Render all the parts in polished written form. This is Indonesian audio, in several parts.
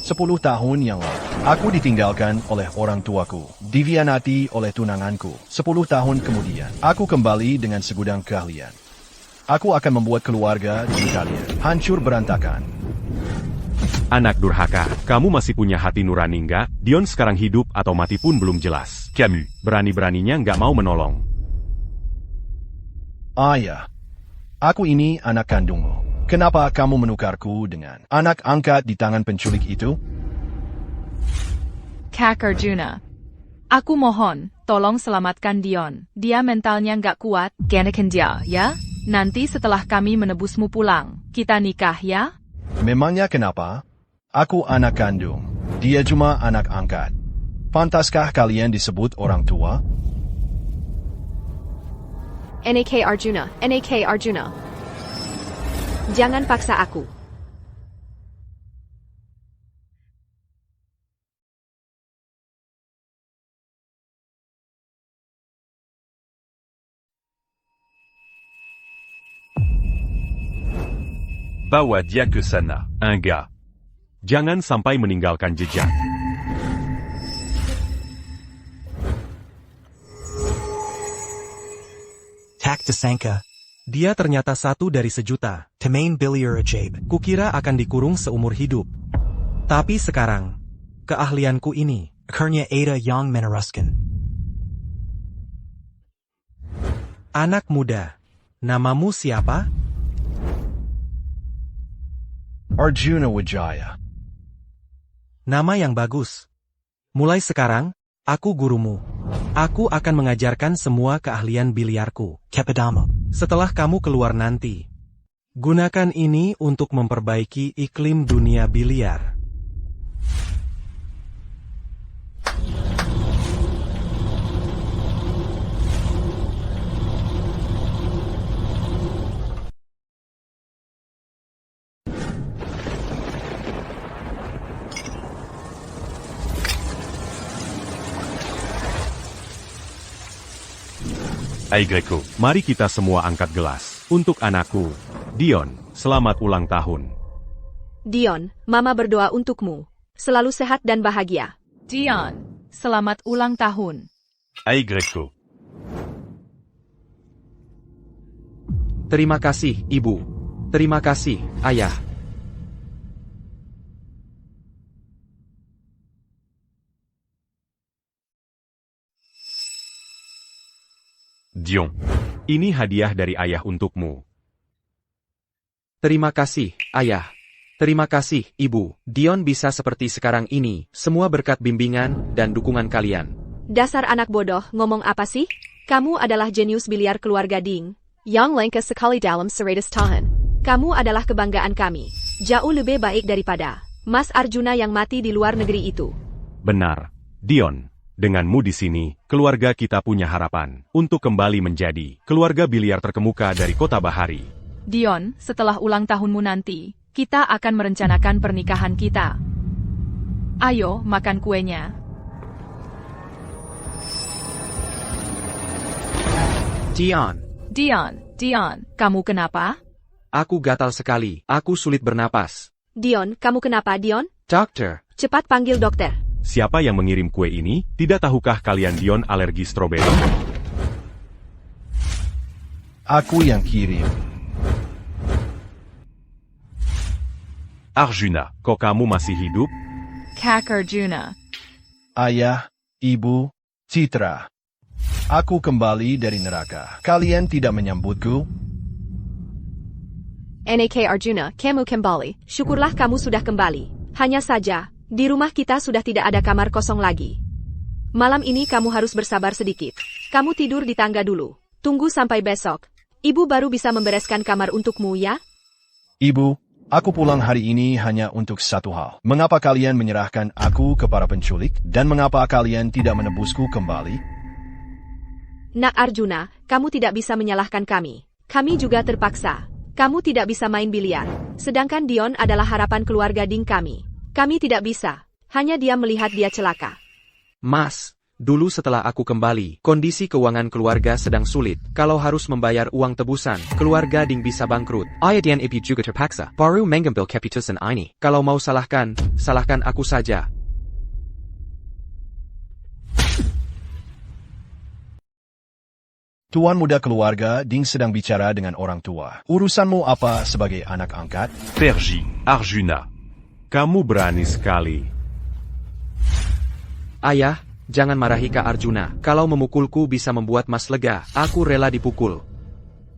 10 tahun yang lalu, aku ditinggalkan oleh orang tuaku, dihianati oleh tunanganku. 10 tahun kemudian, aku kembali dengan segudang keahlian. Aku akan membuat keluarga di kalian hancur berantakan. Anak durhaka, kamu masih punya hati nurani nggak? Dion sekarang hidup atau mati pun belum jelas. Kamu, berani-beraninya nggak mau menolong. Ayah, aku ini anak kandungmu. Kenapa kamu menukarku dengan anak angkat di tangan penculik itu? Kak Arjuna. Aku mohon, tolong selamatkan Dion. Dia mentalnya nggak kuat, ganakan dia, ya? Nanti setelah kami menebusmu pulang, kita nikah ya? Memangnya kenapa? Aku anak kandung. Dia cuma anak angkat. Pantaskah kalian disebut orang tua? NAK Arjuna, NAK Arjuna. Jangan paksa aku. Bawa dia ke sana, Angga. Jangan sampai meninggalkan jejak. Tak disangka. Dia ternyata satu dari sejuta. Temain Biliar Ajaib. Kukira akan dikurung seumur hidup. Tapi sekarang, keahlianku ini, akhirnya ada yang meneruskan. Anak muda, namamu siapa? Arjuna Wijaya. Nama yang bagus. Mulai sekarang, aku gurumu. Aku akan mengajarkan semua keahlian biliarku. Kepadama. Setelah kamu keluar nanti, gunakan ini untuk memperbaiki iklim dunia biliar. Greco, mari kita semua angkat gelas. Untuk anakku, Dion, selamat ulang tahun. Dion, Mama berdoa untukmu. Selalu sehat dan bahagia. Dion, selamat ulang tahun. Greco. Terima kasih, Ibu. Terima kasih, Ayah. Dion, ini hadiah dari ayah untukmu. Terima kasih, Ayah. Terima kasih, Ibu. Dion bisa seperti sekarang ini, semua berkat bimbingan dan dukungan kalian. Dasar anak bodoh, ngomong apa sih? Kamu adalah jenius biliar keluarga Ding. Yang langka sekali dalam 100 tahun. Kamu adalah kebanggaan kami. Jauh lebih baik daripada Mas Arjuna yang mati di luar negeri itu. Benar, Dion. Denganmu di sini, keluarga kita punya harapan untuk kembali menjadi keluarga biliar terkemuka dari Kota Bahari. Dion, setelah ulang tahunmu nanti, kita akan merencanakan pernikahan kita. Ayo, makan kuenya. Dion, kamu kenapa? Aku gatal sekali. Aku sulit bernapas. Dion, kamu kenapa, Dion? Dokter. Cepat panggil dokter. Siapa yang mengirim kue ini? Tidak tahukah kalian Dion alergi stroberi? Aku yang kirim. Arjuna, kok kamu masih hidup? Kak Arjuna. Ayah, Ibu, Citra. Aku kembali dari neraka. Kalian tidak menyambutku? NAK Arjuna, kamu kembali. Syukurlah kamu sudah kembali. Hanya saja, di rumah kita sudah tidak ada kamar kosong lagi. Malam ini kamu harus bersabar sedikit. Kamu tidur di tangga dulu. Tunggu sampai besok. Ibu baru bisa membereskan kamar untukmu ya? Ibu, aku pulang hari ini hanya untuk satu hal. Mengapa kalian menyerahkan aku ke para penculik? Dan mengapa kalian tidak menebusku kembali? Nak Arjuna, kamu tidak bisa menyalahkan kami. Kami juga terpaksa. Kamu tidak bisa main biliar. Sedangkan Dion adalah harapan keluarga Ding kami. Kami tidak bisa. Hanya dia melihat dia celaka. Mas, Dulu setelah aku kembali, kondisi keuangan keluarga sedang sulit. Kalau harus membayar uang tebusan, keluarga Ding bisa bangkrut. Ayah ibu juga terpaksa. Baru mengambil keputusan ini. Kalau mau salahkan aku saja. Tuan muda keluarga Ding sedang bicara dengan orang tua. Urusanmu apa sebagai anak angkat? Pergi, Arjuna. Kamu berani sekali. Ayah, jangan marahi Kak Arjuna. Kalau memukulku bisa membuat Mas lega. Aku rela dipukul.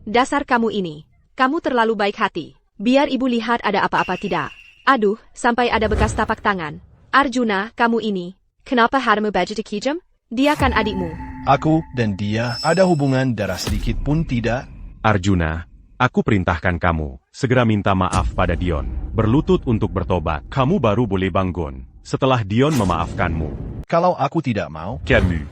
Dasar kamu ini. Kamu terlalu baik hati. Biar ibu lihat ada apa-apa tidak. Aduh, sampai ada bekas tapak tangan. Arjuna, kamu ini. Kenapa haramu baju dikijam? Dia kan adikmu. Aku dan dia ada hubungan darah sedikit pun tidak. Arjuna, aku perintahkan kamu, segera minta maaf pada Dion. Berlutut untuk bertobat. Kamu baru boleh bangun setelah Dion memaafkanmu. Kalau aku tidak mau, Camus.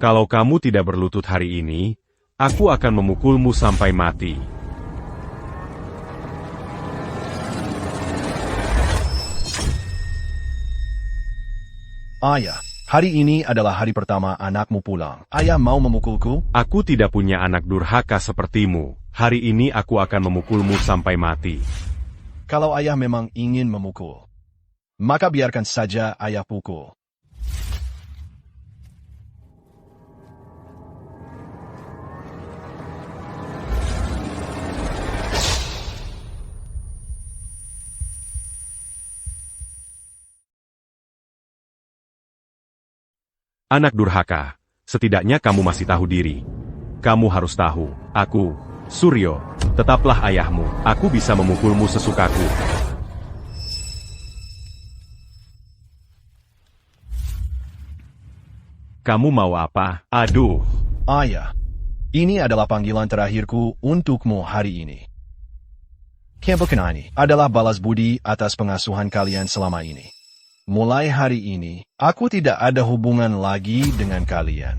Kalau kamu tidak berlutut hari ini, aku akan memukulmu sampai mati. Ayah, hari ini adalah hari pertama anakmu pulang. Ayah mau memukulku? Aku tidak punya anak durhaka sepertimu. Hari ini aku akan memukulmu sampai mati. Kalau ayah memang ingin memukul, maka biarkan saja ayah pukul. Anak durhaka, setidaknya kamu masih tahu diri. Kamu harus tahu, aku, Suryo, tetaplah ayahmu. Aku bisa memukulmu sesukaku. Kamu mau apa? Aduh. Ayah, ini adalah panggilan terakhirku untukmu hari ini. Kembukan ini adalah balas budi atas pengasuhan kalian selama ini. Mulai hari ini, aku tidak ada hubungan lagi dengan kalian.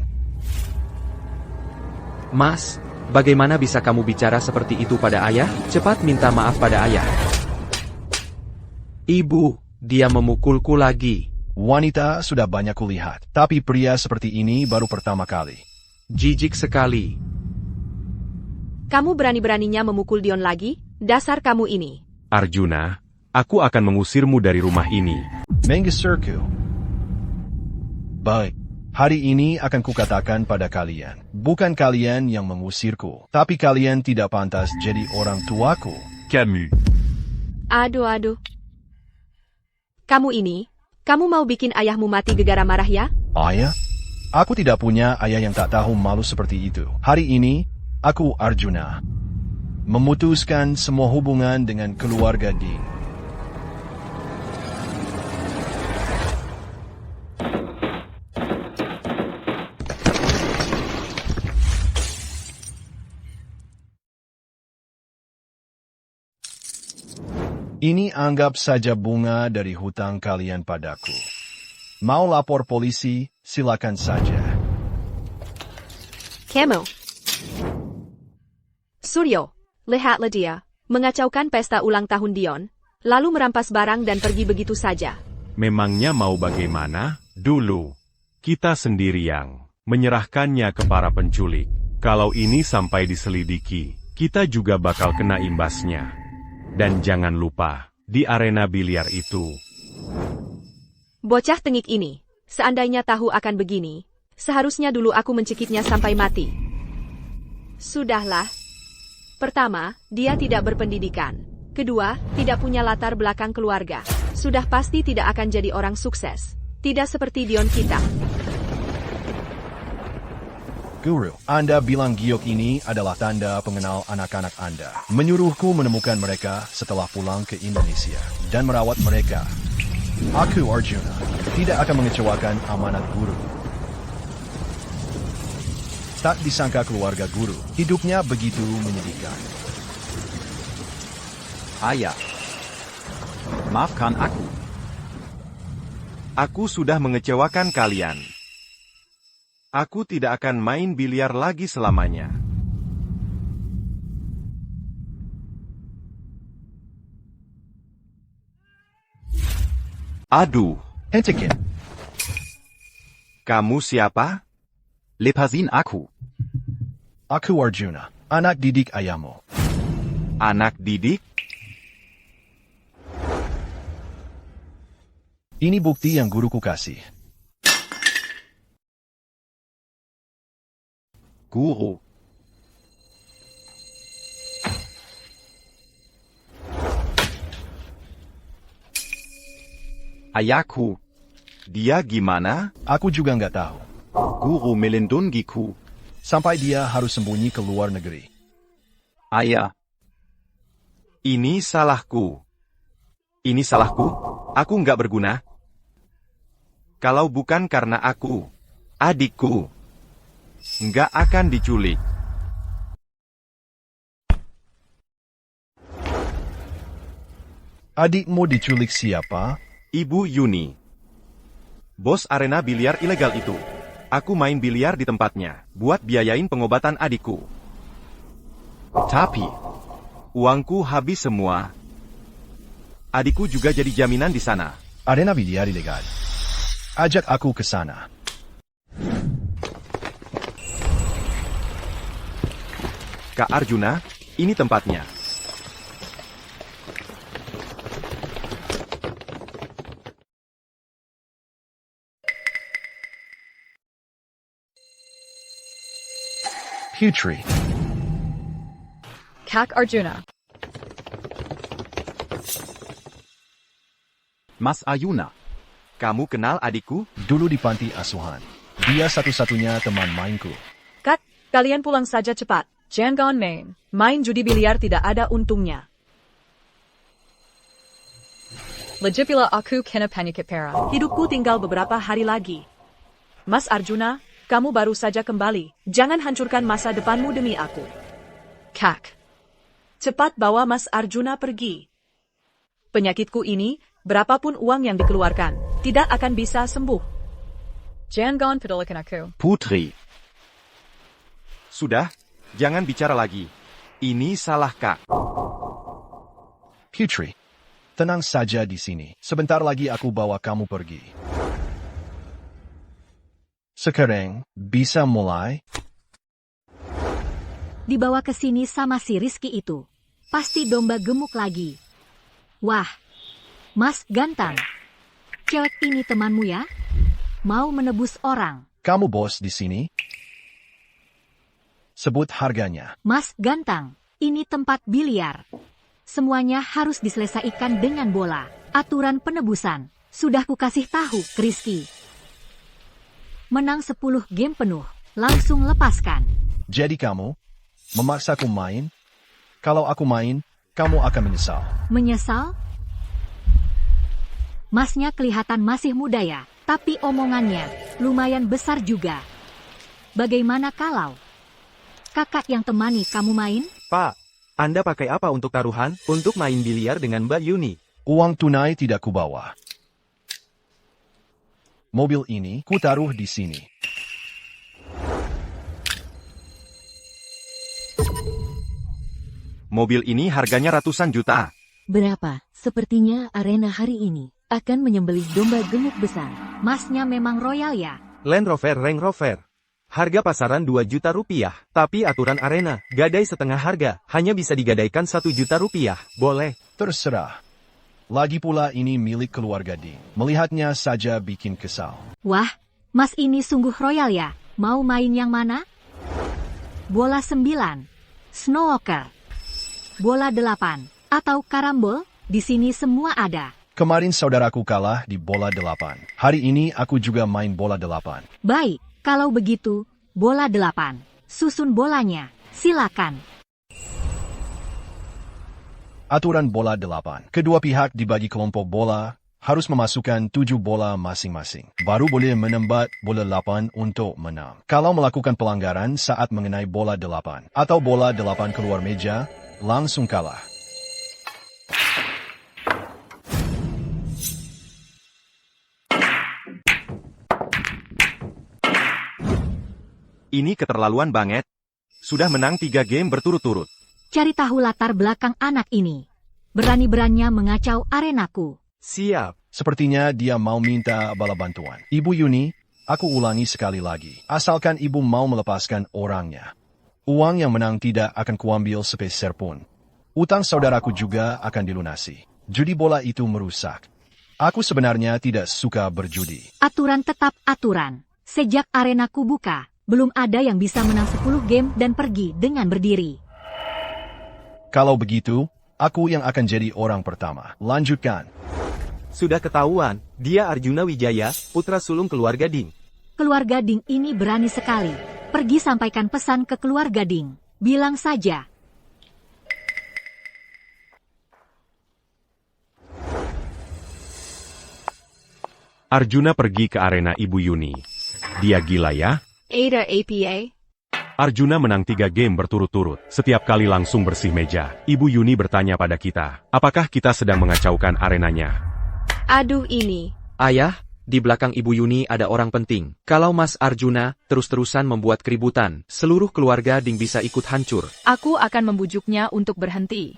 Mas, bagaimana bisa kamu bicara seperti itu pada ayah? Cepat minta maaf pada ayah. Ibu, dia memukulku lagi. Wanita sudah banyak kulihat, tapi pria seperti ini baru pertama kali. Jijik sekali. Kamu berani-beraninya memukul Dion lagi? Dasar kamu ini. Arjuna, aku akan mengusirmu dari rumah ini. Menggeserku. Baik, hari ini akan kukatakan pada kalian, bukan kalian yang mengusirku, tapi kalian tidak pantas jadi orang tuaku. Camus. Aduh. Kamu ini, kamu mau bikin ayahmu mati gegara marah ya? Ayah? Aku tidak punya ayah yang tak tahu malu seperti itu. Hari ini, aku Arjuna. Memutuskan semua hubungan dengan keluarga Ding. Ini anggap saja bunga dari hutang kalian padaku. Mau lapor polisi, silakan saja. Kamu. Suryo, lihatlah dia, mengacaukan pesta ulang tahun Dion, lalu merampas barang dan pergi begitu saja. Memangnya mau bagaimana? Dulu, kita sendiri yang menyerahkannya ke para penculik. Kalau ini sampai diselidiki, kita juga bakal kena imbasnya. Dan jangan lupa, di arena biliar itu. Bocah tengik ini, seandainya tahu akan begini, seharusnya dulu aku mencekiknya sampai mati. Sudahlah. Pertama, dia tidak berpendidikan. Kedua, tidak punya latar belakang keluarga. Sudah pasti tidak akan jadi orang sukses. Tidak seperti Dion kita. Guru, Anda bilang giok ini adalah tanda pengenal anak-anak Anda. Menyuruhku menemukan mereka setelah pulang ke Indonesia dan merawat mereka. Aku Arjuna, tidak akan mengecewakan amanat guru. Tak disangka keluarga guru, hidupnya begitu menyedihkan. Ayah, maafkan aku. Aku sudah mengecewakan kalian. Aku tidak akan main biliar lagi selamanya. Aduh, Hentikin. kamu siapa? Lepasin aku. Aku Arjuna, anak didik ayahmu. Anak didik? Ini bukti yang guruku kasih. Guru. Ayahku. Dia gimana? Aku juga nggak tahu. Guru melindungiku. Sampai dia harus sembunyi ke luar negeri. Ayah. Ini salahku. Ini salahku? Aku nggak berguna. Kalau bukan karena aku, adikku nggak akan diculik. Adikmu diculik siapa? Ibu Yuni. Bos arena biliar ilegal itu. Aku main biliar di tempatnya, buat biayain pengobatan adikku. Tapi, uangku habis semua. Adikku juga jadi jaminan di sana. Arena biliar ilegal. Ajak aku ke sana. Kak Arjuna, ini tempatnya. Putri. Kak Arjuna. Mas Arjuna. Kamu kenal adikku? Dulu di panti asuhan. Dia satu-satunya teman mainku. Kak, kalian pulang saja cepat. Jangan main. Main judi biliar tidak ada untungnya. Lejipila aku kena panik pera. Hidupku tinggal beberapa hari lagi. Mas Arjuna, kamu baru saja kembali. Jangan hancurkan masa depanmu demi aku. Kak, cepat bawa Mas Arjuna pergi. Penyakitku ini, berapapun uang yang dikeluarkan, tidak akan bisa sembuh. Jangan pedulikan aku. Putri. Sudah, jangan bicara lagi. Ini salah Kak. Putri. Tenang saja di sini. Sebentar lagi aku bawa kamu pergi. Sekarang, bisa mulai? Dibawa ke sini sama si Rizky itu. Pasti domba gemuk lagi. Wah, Mas ganteng. Cewek ini temanmu ya? Mau menebus orang. Kamu bos di sini? Sebut harganya. Mas ganteng, ini tempat biliar. Semuanya harus diselesaikan dengan bola. Aturan penebusan. Sudah kukasih tahu ke Rizky. Menang 10 game penuh. Langsung lepaskan. Jadi kamu memaksaku main? Kalau aku main, kamu akan menyesal. Menyesal? Masnya kelihatan masih muda ya, tapi omongannya lumayan besar juga. Bagaimana kalau kakak yang temani kamu main? Pak, Anda pakai apa untuk taruhan? Untuk main biliar dengan Mbak Yuni. Uang tunai tidak kubawa. Mobil ini kutaruh di sini. Mobil ini harganya ratusan juta. Berapa? Sepertinya arena hari ini akan menyembelih domba gemuk besar. Masnya memang royal ya? Land Rover Range Rover. Harga pasaran 2 juta rupiah. Tapi aturan arena, gadai setengah harga. Hanya bisa digadaikan 1 juta rupiah. Boleh. Terserah. Lagi pula ini milik keluarga Ding. Melihatnya saja bikin kesal. Wah, Mas ini sungguh royal ya. Mau main yang mana? Bola 9, snooker, bola 8, atau karambol? Di sini semua ada. Kemarin saudaraku kalah di bola 8. Hari ini aku juga main bola 8. Baik, kalau begitu, bola 8. Susun bolanya, silakan. Aturan bola 8. Kedua pihak dibagi kelompok bola, harus memasukkan 7 bola masing-masing. Baru boleh menembat bola 8 untuk menang. Kalau melakukan pelanggaran saat mengenai bola 8, atau bola 8 keluar meja, langsung kalah. Ini keterlaluan banget. Sudah menang 3 game berturut-turut. Cari tahu latar belakang anak ini. Berani-beraninya mengacau arenaku. Siap. Sepertinya dia mau minta bala bantuan. Ibu Yuni, aku ulangi sekali lagi. Asalkan ibu mau melepaskan orangnya. Uang yang menang tidak akan kuambil sepeser pun. Utang saudaraku juga akan dilunasi. Judi bola itu merusak. Aku sebenarnya tidak suka berjudi. Aturan tetap aturan. Sejak arenaku buka, belum ada yang bisa menang 10 game dan pergi dengan berdiri. Kalau begitu, aku yang akan jadi orang pertama. Lanjutkan. Sudah ketahuan, dia Arjuna Wijaya, putra sulung keluarga Ding. Keluarga Ding ini berani sekali. Pergi sampaikan pesan ke keluarga Ding. Bilang saja. Arjuna pergi ke arena Ibu Yuni. Dia gila ya? Ada APA? Arjuna menang 3 game berturut-turut. Setiap kali langsung bersih meja. Ibu Yuni bertanya pada kita, apakah kita sedang mengacaukan arenanya? Aduh ini. Ayah, di belakang Ibu Yuni ada orang penting. Kalau Mas Arjuna terus-terusan membuat keributan, seluruh keluarga Ding bisa ikut hancur. Aku akan membujuknya untuk berhenti.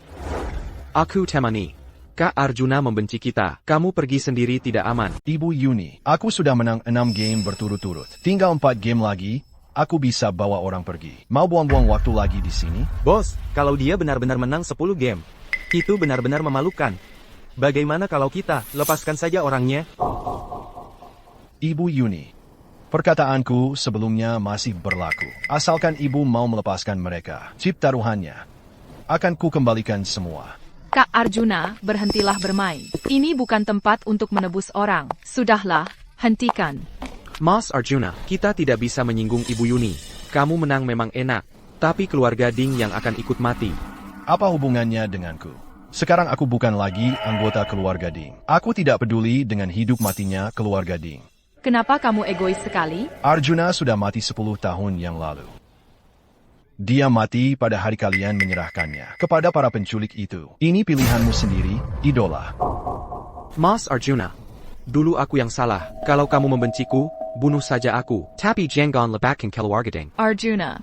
Aku temani. Kak Arjuna membenci kita. Kamu pergi sendiri tidak aman. Ibu Yuni, aku sudah menang 6 game berturut-turut. Tinggal 4 game lagi, aku bisa bawa orang pergi. Mau buang-buang waktu lagi di sini? Bos, kalau dia benar-benar menang 10 game, itu benar-benar memalukan. Bagaimana kalau kita lepaskan saja orangnya? Ibu Yuni, perkataanku sebelumnya masih berlaku. Asalkan ibu mau melepaskan mereka, chip taruhannya akan ku kembalikan semua. Kak Arjuna, berhentilah bermain. Ini bukan tempat untuk menebus orang. Sudahlah, hentikan. Mas Arjuna, kita tidak bisa menyinggung Ibu Yuni. Kamu menang memang enak, tapi keluarga Ding yang akan ikut mati. Apa hubungannya denganku? Sekarang aku bukan lagi anggota keluarga Ding. Aku tidak peduli dengan hidup matinya keluarga Ding. Kenapa kamu egois sekali? Arjuna sudah mati 10 tahun yang lalu. Dia mati pada hari kalian menyerahkannya kepada para penculik itu. Ini pilihanmu sendiri, idola. Mas Arjuna, dulu aku yang salah. Kalau kamu membenciku, bunuh saja aku. Tapi jangan lepakin keluarga Ding. Arjuna,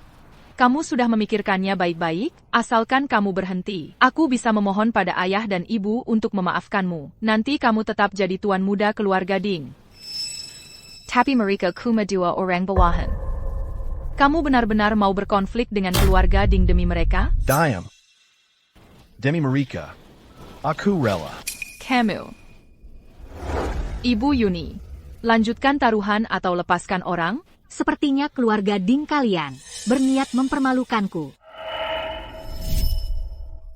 kamu sudah memikirkannya baik-baik? Asalkan kamu berhenti. Aku bisa memohon pada ayah dan ibu untuk memaafkanmu. Nanti kamu tetap jadi tuan muda keluarga Ding. Tapi mereka cuma 2 orang bawahan. Kamu benar-benar mau berkonflik dengan keluarga Ding demi mereka? Diam. Demi mereka, aku rela. Kamu. Ibu Yuni, lanjutkan taruhan atau lepaskan orang? Sepertinya keluarga Ding kalian berniat mempermalukanku.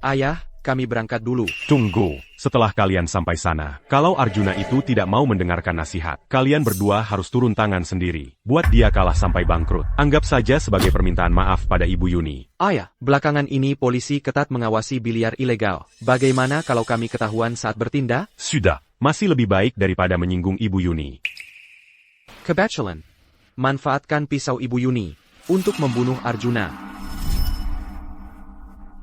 Ayah, kami berangkat dulu. Tunggu, setelah kalian sampai sana, kalau Arjuna itu tidak mau mendengarkan nasihat, kalian berdua harus turun tangan sendiri. Buat dia kalah sampai bangkrut. Anggap saja sebagai permintaan maaf pada Ibu Yuni. Ayah, belakangan ini polisi ketat mengawasi biliar ilegal. Bagaimana kalau kami ketahuan saat bertindak? Sudah, masih lebih baik daripada menyinggung Ibu Yuni. Kebetulan, manfaatkan pisau Ibu Yuni untuk membunuh Arjuna.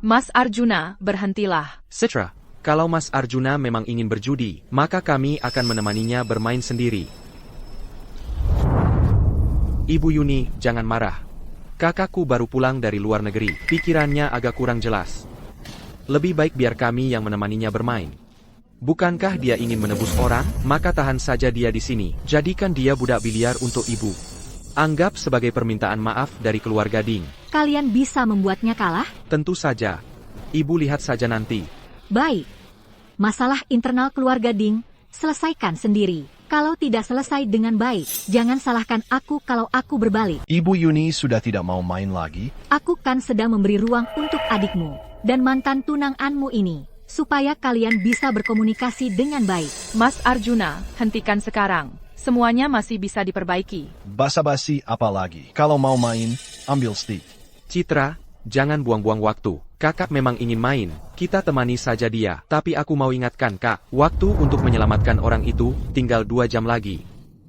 Mas Arjuna, berhentilah. Citra, kalau Mas Arjuna memang ingin berjudi, maka kami akan menemaninya bermain sendiri. Ibu Yuni, jangan marah. Kakakku baru pulang dari luar negeri, pikirannya agak kurang jelas. Lebih baik biar kami yang menemaninya bermain. Bukankah dia ingin menebus orang? Maka tahan saja dia di sini. Jadikan dia budak biliar untuk ibu. Anggap sebagai permintaan maaf dari keluarga Ding. Kalian bisa membuatnya kalah? Tentu saja. Ibu lihat saja nanti. Baik. Masalah internal keluarga Ding, selesaikan sendiri. Kalau tidak selesai dengan baik, jangan salahkan aku kalau aku berbalik. Ibu Yuni sudah tidak mau main lagi? Aku kan sedang memberi ruang untuk adikmu dan mantan tunanganmu ini, supaya kalian bisa berkomunikasi dengan baik. Mas Arjuna, hentikan sekarang. Semuanya masih bisa diperbaiki. Basa-basi apa lagi? Kalau mau main, ambil stick. Citra, jangan buang-buang waktu. Kakak memang ingin main, kita temani saja dia. Tapi aku mau ingatkan kak, waktu untuk menyelamatkan orang itu tinggal 2 jam lagi.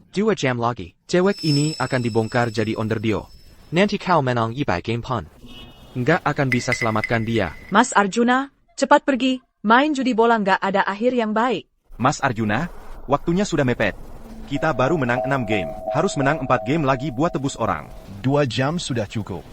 2 jam lagi. Cewek ini akan dibongkar jadi onderdio. Nanti kau menang 100 game pun. Nggak akan bisa selamatkan dia. Mas Arjuna, cepat pergi. Main judi bola nggak ada akhir yang baik. Mas Arjuna, waktunya sudah mepet. Kita baru menang 6 game. Harus menang 4 game lagi buat tebus orang. 2 jam sudah cukup.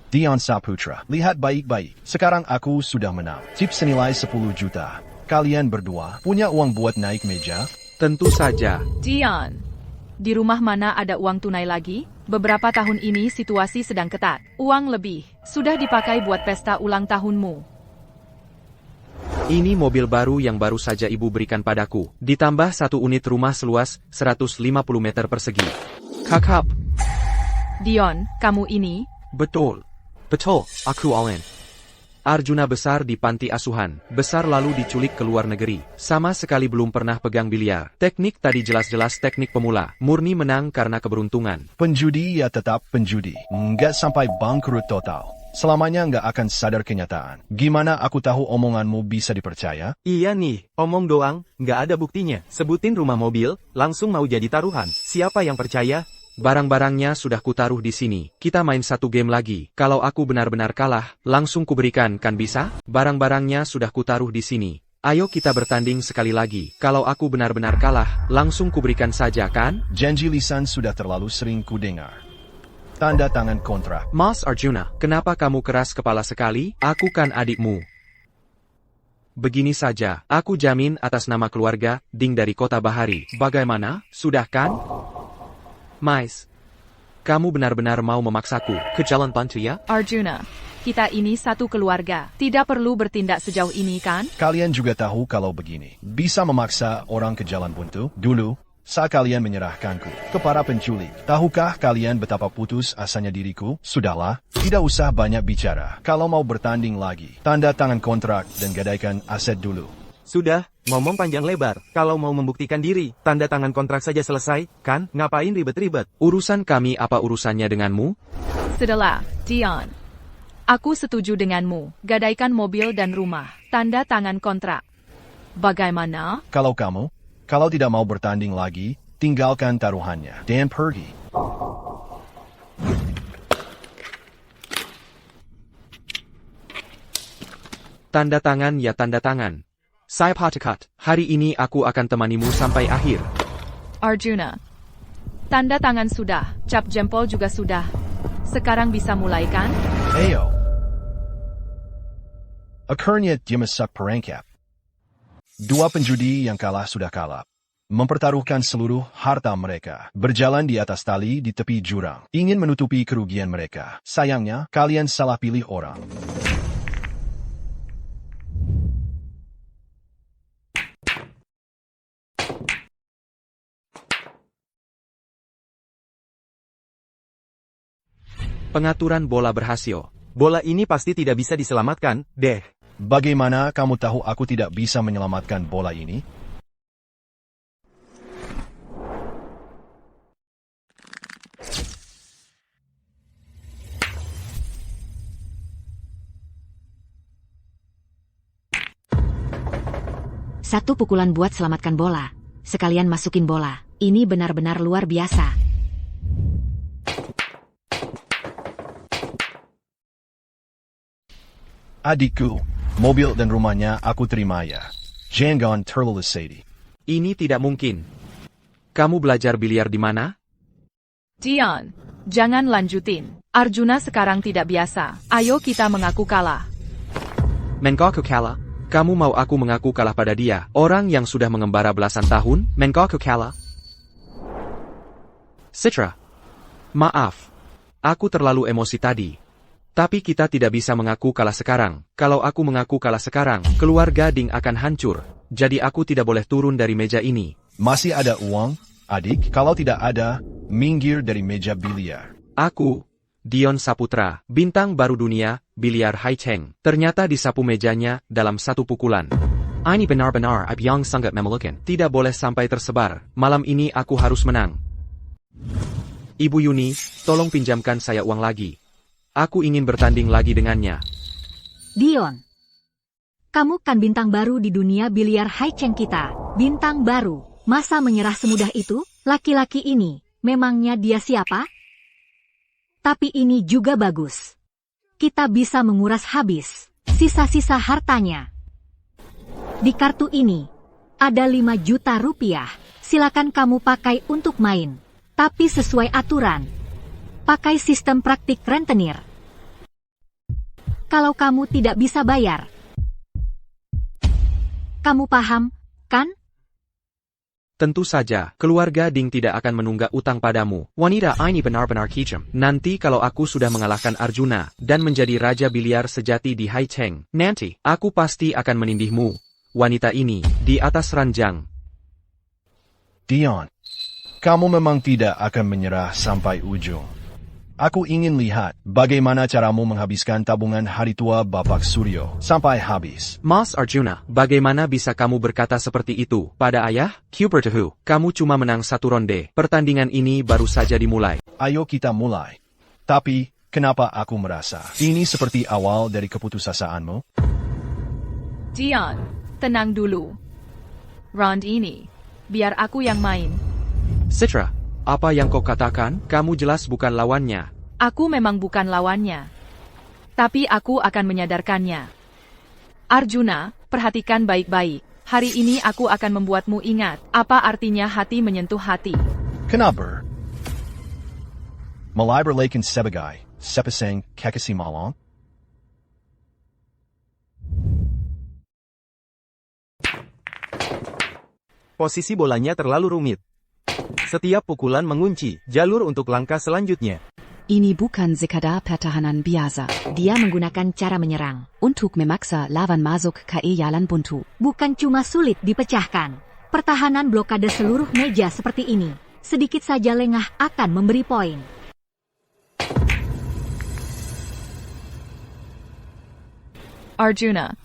Dion Saputra, lihat baik-baik. Sekarang aku sudah menang. Tip senilai 10 juta. Kalian berdua punya uang buat naik meja? Tentu saja. Dion, di rumah mana ada uang tunai lagi? Beberapa tahun ini situasi sedang ketat. Uang lebih sudah dipakai buat pesta ulang tahunmu. Ini mobil baru yang baru saja ibu berikan padaku. Ditambah 1 unit rumah seluas 150 meter persegi. Kakap. Dion, kamu ini? Betul. Betul, aku all in. Arjuna besar di panti asuhan, besar lalu diculik ke luar negeri. Sama sekali belum pernah pegang biliar. Teknik tadi jelas-jelas teknik pemula. Murni menang karena keberuntungan. Penjudi ya tetap penjudi. Nggak sampai bangkrut total. Selamanya nggak akan sadar kenyataan. Gimana aku tahu omonganmu bisa dipercaya? Iya nih, omong doang, nggak ada buktinya. Sebutin rumah mobil, langsung mau jadi taruhan. Siapa yang percaya? Barang-barangnya sudah kutaruh di sini. Kita main 1 game lagi. Kalau aku benar-benar kalah, langsung kuberikan, kan bisa? Barang-barangnya sudah kutaruh di sini. Ayo kita bertanding sekali lagi. Kalau aku benar-benar kalah, langsung kuberikan saja, kan? Janji lisan sudah terlalu sering kudengar. Tanda tangan kontrak. Mas Arjuna, kenapa kamu keras kepala sekali? Aku kan adikmu. Begini saja, aku jamin atas nama keluarga, Ding dari Kota Bahari. Bagaimana? Sudah kan? Mais, kamu benar-benar mau memaksaku ke jalan buntu ya? Arjuna, kita ini satu keluarga. Tidak perlu bertindak sejauh ini kan? Kalian juga tahu kalau begini. Bisa memaksa orang ke jalan buntu? Dulu, saat kalian menyerahkanku ke para penculik. Tahukah kalian betapa putus asanya diriku? Sudahlah, tidak usah banyak bicara. Kalau mau bertanding lagi, tanda tangan kontrak dan gadaikan aset dulu. Sudah, ngomong panjang lebar. Kalau mau membuktikan diri, tanda tangan kontrak saja selesai, kan? Ngapain ribet-ribet? Urusan kami apa urusannya denganmu? Sudahlah, Dion. Aku setuju denganmu. Gadaikan mobil dan rumah. Tanda tangan kontrak. Bagaimana? Kalau tidak mau bertanding lagi, tinggalkan taruhannya dan pergi. Tanda tangan ya tanda tangan. Saya Patikat, hari ini aku akan temanimu sampai akhir. Arjuna. Tanda tangan sudah, cap jempol juga sudah. Sekarang bisa mulai kan? Ayo. Akhirnya dia masak perangkap. 2 penjudi yang kalah sudah kalah. Mempertaruhkan seluruh harta mereka. Berjalan di atas tali di tepi jurang. Ingin menutupi kerugian mereka. Sayangnya, kalian salah pilih orang. Pengaturan bola berhasil. Bola ini pasti tidak bisa diselamatkan, deh. Bagaimana kamu tahu aku tidak bisa menyelamatkan bola ini? Satu pukulan buat selamatkan bola. Sekalian masukin bola. Ini benar-benar luar biasa. Adikku, mobil dan rumahnya aku terima ya. Jangan terlalu sedih. Ini tidak mungkin. Kamu belajar biliar di mana? Dion, jangan lanjutin. Arjuna sekarang tidak biasa. Ayo kita mengaku kalah. Mengaku kalah? Kamu mau aku mengaku kalah pada dia, orang yang sudah mengembara belasan tahun? Mengaku kalah? Citra. Maaf. Aku terlalu emosi tadi. Tapi kita tidak bisa mengaku kalah sekarang. Kalau aku mengaku kalah sekarang, keluarga Ding akan hancur. Jadi aku tidak boleh turun dari meja ini. Masih ada uang, adik? Kalau tidak ada, minggir dari meja biliar. Aku, Dion Saputra, bintang baru dunia, biliar Hai Cheng. Ternyata disapu mejanya dalam 1 pukulan. Ini benar-benar aib yang sangat memalukan. Tidak boleh sampai tersebar. Malam ini aku harus menang. Ibu Yuni, tolong pinjamkan saya uang lagi. Aku ingin bertanding lagi dengannya. Dion. Kamu kan bintang baru di dunia biliar Hai Cheng kita. Bintang baru. Masa menyerah semudah itu? Laki-laki ini, memangnya dia siapa? Tapi ini juga bagus. Kita bisa menguras habis sisa-sisa hartanya. Di kartu ini, ada 5 juta rupiah. Silakan kamu pakai untuk main. Tapi sesuai aturan. Pakai sistem praktik rentenir. Kalau kamu tidak bisa bayar, Kamu paham, kan? Tentu saja, keluarga Ding tidak akan menunggak utang padamu. Wanita ini benar-benar kejam. Nanti kalau aku sudah mengalahkan Arjuna dan menjadi raja biliar sejati di Haicheng, nanti aku pasti akan menindihmu. Wanita ini di atas ranjang. Dion, kamu memang tidak akan menyerah sampai ujung. Aku ingin lihat bagaimana caramu menghabiskan tabungan hari tua Bapak Suryo sampai habis. Mas Arjuna, bagaimana bisa kamu berkata seperti itu pada ayah? Kubertahu, kamu cuma menang satu ronde. Pertandingan ini baru saja dimulai. Ayo kita mulai. Tapi, kenapa aku merasa ini seperti awal dari keputusasaanmu? Dion, tenang dulu. Round ini, biar aku yang main. Citra, apa yang kau katakan? Kamu jelas bukan lawannya. Aku memang bukan lawannya. Tapi aku akan menyadarkannya. Arjuna, perhatikan baik-baik. Hari ini aku akan membuatmu ingat apa artinya hati menyentuh hati. Kenapa? Malay berlaikan sebagai sepasang kekasih malam? Posisi bolanya terlalu rumit. Setiap pukulan mengunci jalur untuk langkah selanjutnya. Ini bukan sekadar pertahanan biasa. Dia menggunakan cara menyerang Untuk memaksa lawan masuk ke jalan buntu. Bukan cuma sulit dipecahkan. Pertahanan blokade seluruh meja seperti ini. Sedikit saja lengah akan memberi poin. Arjuna,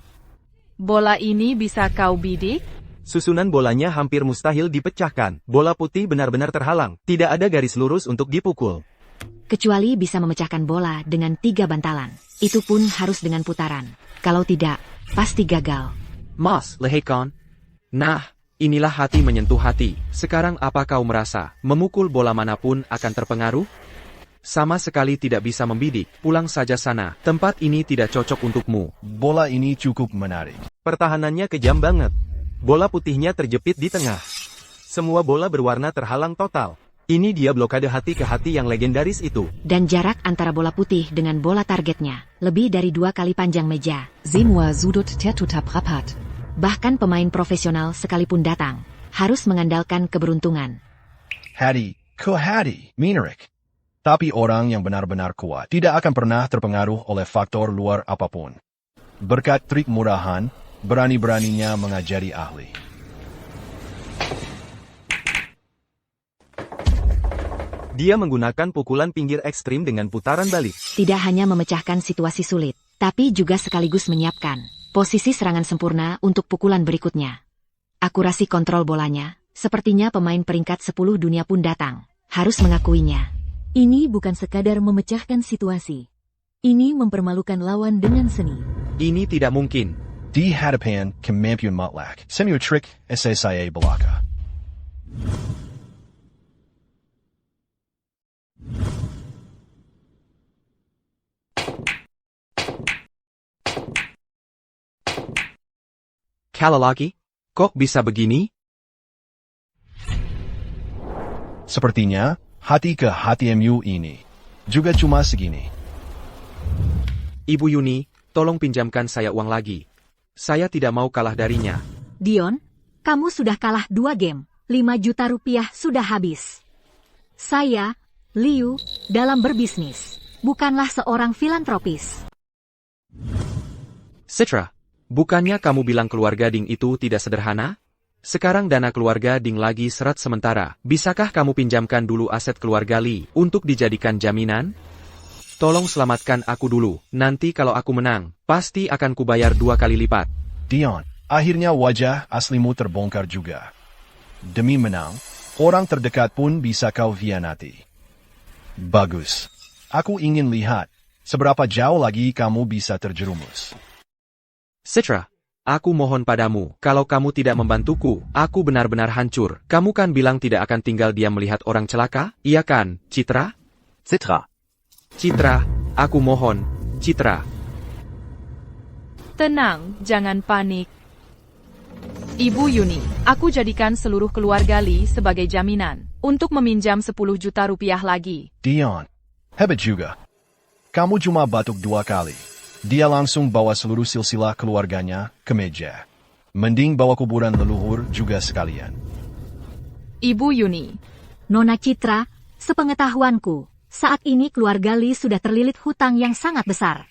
bola ini bisa kau bidik? Susunan bolanya hampir mustahil dipecahkan. Bola putih benar-benar terhalang. Tidak ada garis lurus untuk dipukul. kecuali bisa memecahkan bola dengan 3 bantalan. Itu pun harus dengan putaran. Kalau tidak, pasti gagal. Mas, Lehekon. Nah, inilah hati menyentuh hati. Sekarang apa kau merasa? Memukul bola manapun akan terpengaruh? Sama sekali tidak bisa membidik. Pulang saja sana. Tempat ini tidak cocok untukmu. Bola ini cukup menarik. Pertahanannya kejam banget. Bola putihnya terjepit di tengah. Semua bola berwarna terhalang total. Ini dia blokade hati ke hati yang legendaris itu. Dan jarak antara bola putih dengan bola targetnya lebih dari 2 kali panjang meja. Semua sudut tertutup rapat. Bahkan pemain profesional sekalipun datang harus mengandalkan keberuntungan. Hati, ke hati, Minarik. Tapi orang yang benar-benar kuat tidak akan pernah terpengaruh oleh faktor luar apapun. Berkat trik murahan, berani-beraninya mengajari ahli. Dia menggunakan pukulan pinggir ekstrim dengan putaran balik. Tidak hanya memecahkan situasi sulit, tapi juga sekaligus menyiapkan posisi serangan sempurna untuk pukulan berikutnya. Akurasi kontrol bolanya, sepertinya pemain peringkat 10 dunia pun datang. Harus mengakuinya. Ini bukan sekadar memecahkan situasi. Ini mempermalukan lawan dengan seni. Ini tidak mungkin. Di hadapan kemampuan mutlak, semua trik saya belaka. Kalau lagi, kok bisa begini? Sepertinya, hati ke hati MU ini juga cuma segini. Ibu Yuni, tolong pinjamkan saya uang lagi. Saya tidak mau kalah darinya. Dion, kamu sudah kalah 2 game. 5 juta rupiah sudah habis. Saya, Liu, dalam berbisnis, bukanlah seorang filantropis. Citra, bukannya kamu bilang keluarga Ding itu tidak sederhana? Sekarang dana keluarga Ding lagi seret sementara. Bisakah kamu pinjamkan dulu aset keluarga Li untuk dijadikan jaminan? Tolong selamatkan aku dulu. Nanti kalau aku menang, pasti akan kubayar 2 kali lipat. Dion, akhirnya wajah aslimu terbongkar juga. Demi menang, orang terdekat pun bisa kau hianati. Bagus. Aku ingin lihat seberapa jauh lagi kamu bisa terjerumus. Citra, aku mohon padamu, kalau kamu tidak membantuku, aku benar-benar hancur. Kamu kan bilang tidak akan tinggal diam melihat orang celaka? Iya kan, Citra? Citra. Citra, aku mohon, Citra. Tenang, jangan panik. Ibu Yuni, aku jadikan seluruh keluarga Li sebagai jaminan untuk meminjam 10 juta rupiah lagi. Dion, hebat juga. Kamu cuma batuk 2 kali. Dia langsung bawa seluruh silsilah keluarganya ke meja. Mending bawa kuburan leluhur juga sekalian. Ibu Yuni, Nona Citra, sepengetahuanku, saat ini keluarga Lee sudah terlilit hutang yang sangat besar.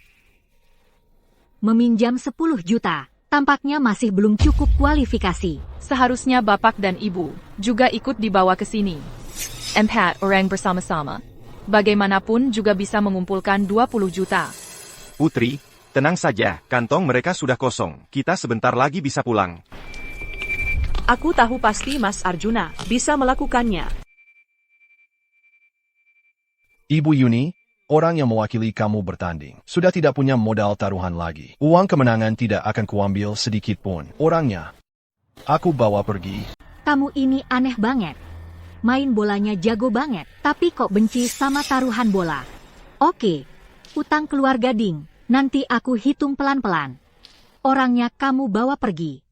Meminjam 10 juta, tampaknya masih belum cukup kualifikasi. seharusnya Bapak dan Ibu juga ikut dibawa ke sini. Empat orang bersama-sama. Bagaimanapun juga bisa mengumpulkan 20 juta. Putri, tenang saja, kantong mereka sudah kosong. Kita sebentar lagi bisa pulang. Aku tahu pasti Mas Arjuna bisa melakukannya. Ibu Yuni, orang yang mewakili kamu bertanding, sudah tidak punya modal taruhan lagi. Uang kemenangan tidak akan kuambil sedikit pun. Orangnya, aku bawa pergi. Kamu ini aneh banget. Main bolanya jago banget, tapi kok benci sama taruhan bola. Oke, utang keluarga Ding, nanti aku hitung pelan-pelan. Orangnya kamu bawa pergi.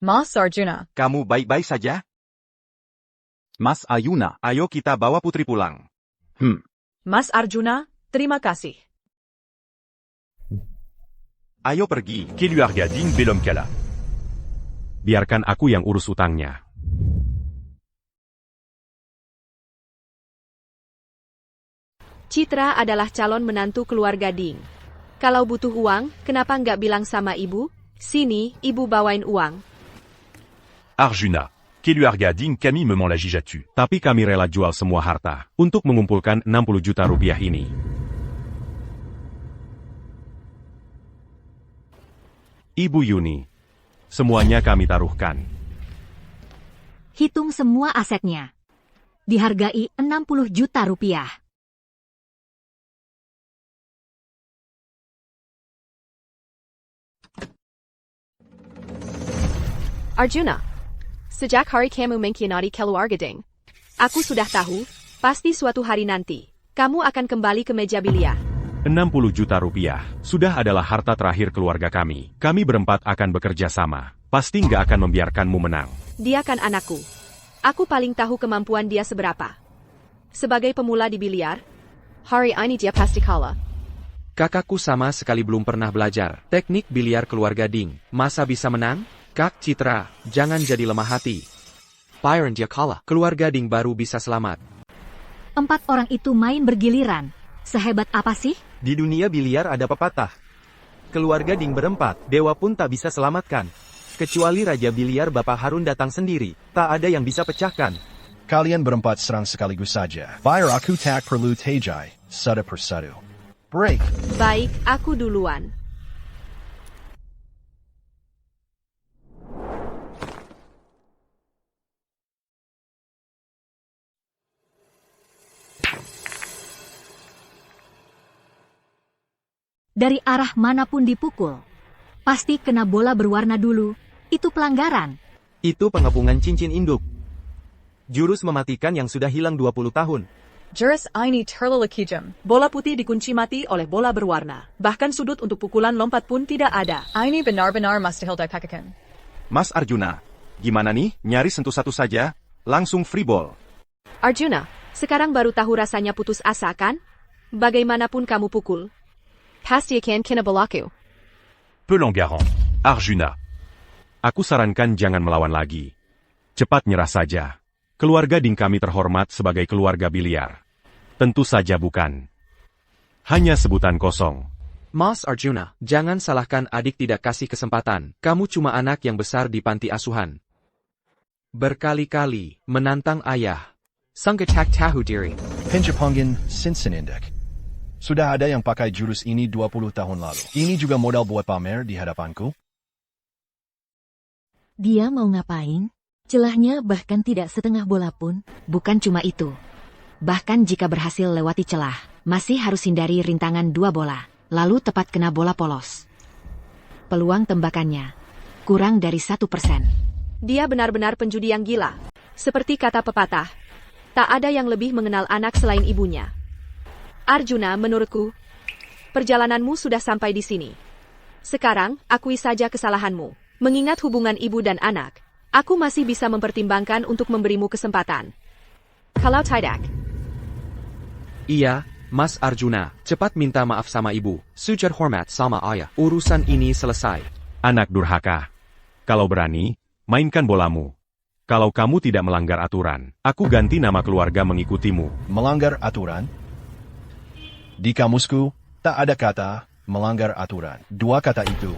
Mas Arjuna, Kamu baik-baik saja? Mas Ayuna. Ayo kita bawa Putri pulang. Mas Arjuna, terima kasih. Ayo pergi. Qui lui a regardé belum kala. Biarkan aku yang urus utangnya. Citra adalah calon menantu keluarga Ding. Kalau butuh uang, kenapa nggak bilang sama ibu? Sini, ibu bawain uang. Arjuna. Qui lui a regardé kami memang la jijatu. Tapi kami rela jual semua harta untuk mengumpulkan 60 juta rupiah ini. Ibu Yuni, semuanya kami taruhkan. Hitung semua asetnya. Dihargai 60 juta rupiah. Arjuna, sejak hari kamu mengkhianati keluarga Ding, aku sudah tahu, pasti suatu hari nanti, kamu akan kembali ke meja biliar. 60 juta rupiah, sudah adalah harta terakhir keluarga kami. Kami berempat akan bekerja sama. Pasti nggak akan membiarkanmu menang. Dia kan anakku. Aku paling tahu kemampuan dia seberapa. Sebagai pemula di biliar, hari ini dia pasti kalah. Kakakku sama sekali belum pernah belajar teknik biliar keluarga Ding. Masa bisa menang? Kak Citra, jangan jadi lemah hati. Byron dia kalah. Keluarga Ding baru bisa selamat. 4 orang itu main bergiliran. Sehebat apa sih? Di dunia biliar ada pepatah. Keluarga Ding berempat, dewa pun tak bisa selamatkan. Kecuali Raja Biliar Bapak Harun datang sendiri, tak ada yang bisa pecahkan. Kalian berempat serang sekaligus saja. Biar aku tak perlu tejai, satu persatu. Break. Baik, aku duluan. Dari arah manapun dipukul. Pasti kena bola berwarna dulu. Itu pelanggaran. Itu pengepungan cincin induk. Jurus mematikan yang sudah hilang 20 tahun. Jurus ini terlalu kejam. Bola putih dikunci mati oleh bola berwarna. Bahkan sudut untuk pukulan lompat pun tidak ada. Ini benar-benar mustahil dipakaikan. Mas Arjuna, gimana nih? Nyaris sentuh satu saja, langsung free ball. Arjuna, sekarang baru tahu rasanya putus asa kan? Bagaimanapun kamu pukul, pasti akan kena balaku. Pelanggaran. Arjuna. Aku sarankan jangan melawan lagi. Cepat nyerah saja. Keluarga Ding kami terhormat sebagai keluarga biliar. Tentu saja bukan. Hanya sebutan kosong. Mas Arjuna, jangan salahkan adik tidak kasih kesempatan. Kamu cuma anak yang besar di panti asuhan. Berkali-kali menantang ayah. Sangkecak tahu diri. Penjepangin Sinsenindak. Sudah ada yang pakai jurus ini 20 tahun lalu. Ini juga modal buat pamer di hadapanku. Dia mau ngapain? Celahnya bahkan tidak setengah bola pun. Bukan cuma itu. Bahkan jika berhasil lewati celah, masih harus hindari rintangan 2 bola, lalu tepat kena bola polos. Peluang tembakannya kurang dari 1%. Dia benar-benar penjudi yang gila. Seperti kata pepatah, tak ada yang lebih mengenal anak selain ibunya. Arjuna, menurutku, perjalananmu sudah sampai di sini. Sekarang, akui saja kesalahanmu. Mengingat hubungan ibu dan anak, aku masih bisa mempertimbangkan untuk memberimu kesempatan. Kalau tidak, Iya, Mas Arjuna, cepat minta maaf sama ibu. Sujud hormat sama ayah. Urusan ini selesai. Anak durhaka. Kalau berani, mainkan bolamu. Kalau kamu tidak melanggar aturan, aku ganti nama keluarga mengikutimu. Melanggar aturan? Di kamusku, tak ada kata melanggar aturan. Dua kata itu.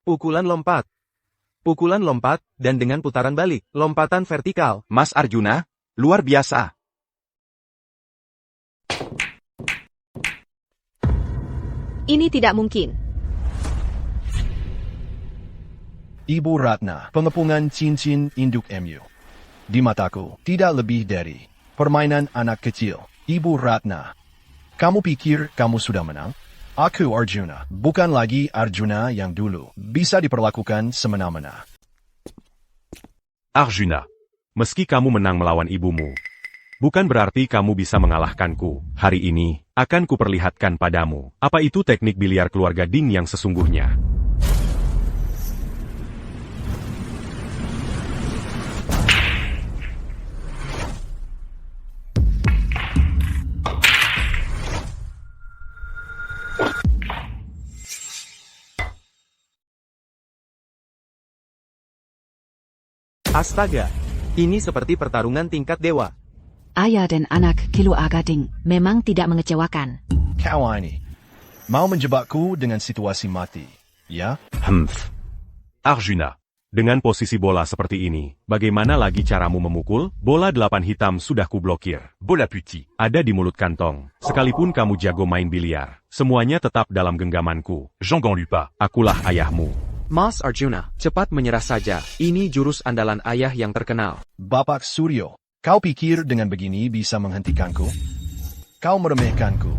Pukulan lompat. Pukulan lompat, dan dengan putaran balik. Lompatan vertikal. Mas Arjuna, luar biasa. Ini tidak mungkin. Ibu Ratna, pengepungan cincin induk MU. Di mataku, tidak lebih dari permainan anak kecil. Ibu Ratna, kamu pikir kamu sudah menang? Aku Arjuna, bukan lagi Arjuna yang dulu. Bisa diperlakukan semena-mena. Arjuna, meski kamu menang melawan ibumu, bukan berarti kamu bisa mengalahkanku. Hari ini, akan kuperlihatkan padamu, apa itu teknik biliar keluarga Ding yang sesungguhnya. Astaga, ini seperti pertarungan tingkat dewa. Ayah dan anak keluarga Ding. Memang tidak mengecewakan. Kau ini mau menjebakku dengan situasi mati, ya? Arjuna, dengan posisi bola seperti ini, bagaimana lagi caramu memukul? Bola 8 hitam sudah kublokir. Bola putih ada di mulut kantong. Sekalipun kamu jago main biliar, semuanya tetap dalam genggamanku. Jean Lupa, akulah ayahmu. Mas Arjuna, cepat menyerah saja. Ini jurus andalan ayah yang terkenal. Bapak Suryo, kau pikir dengan begini bisa menghentikanku? Kau meremehkanku.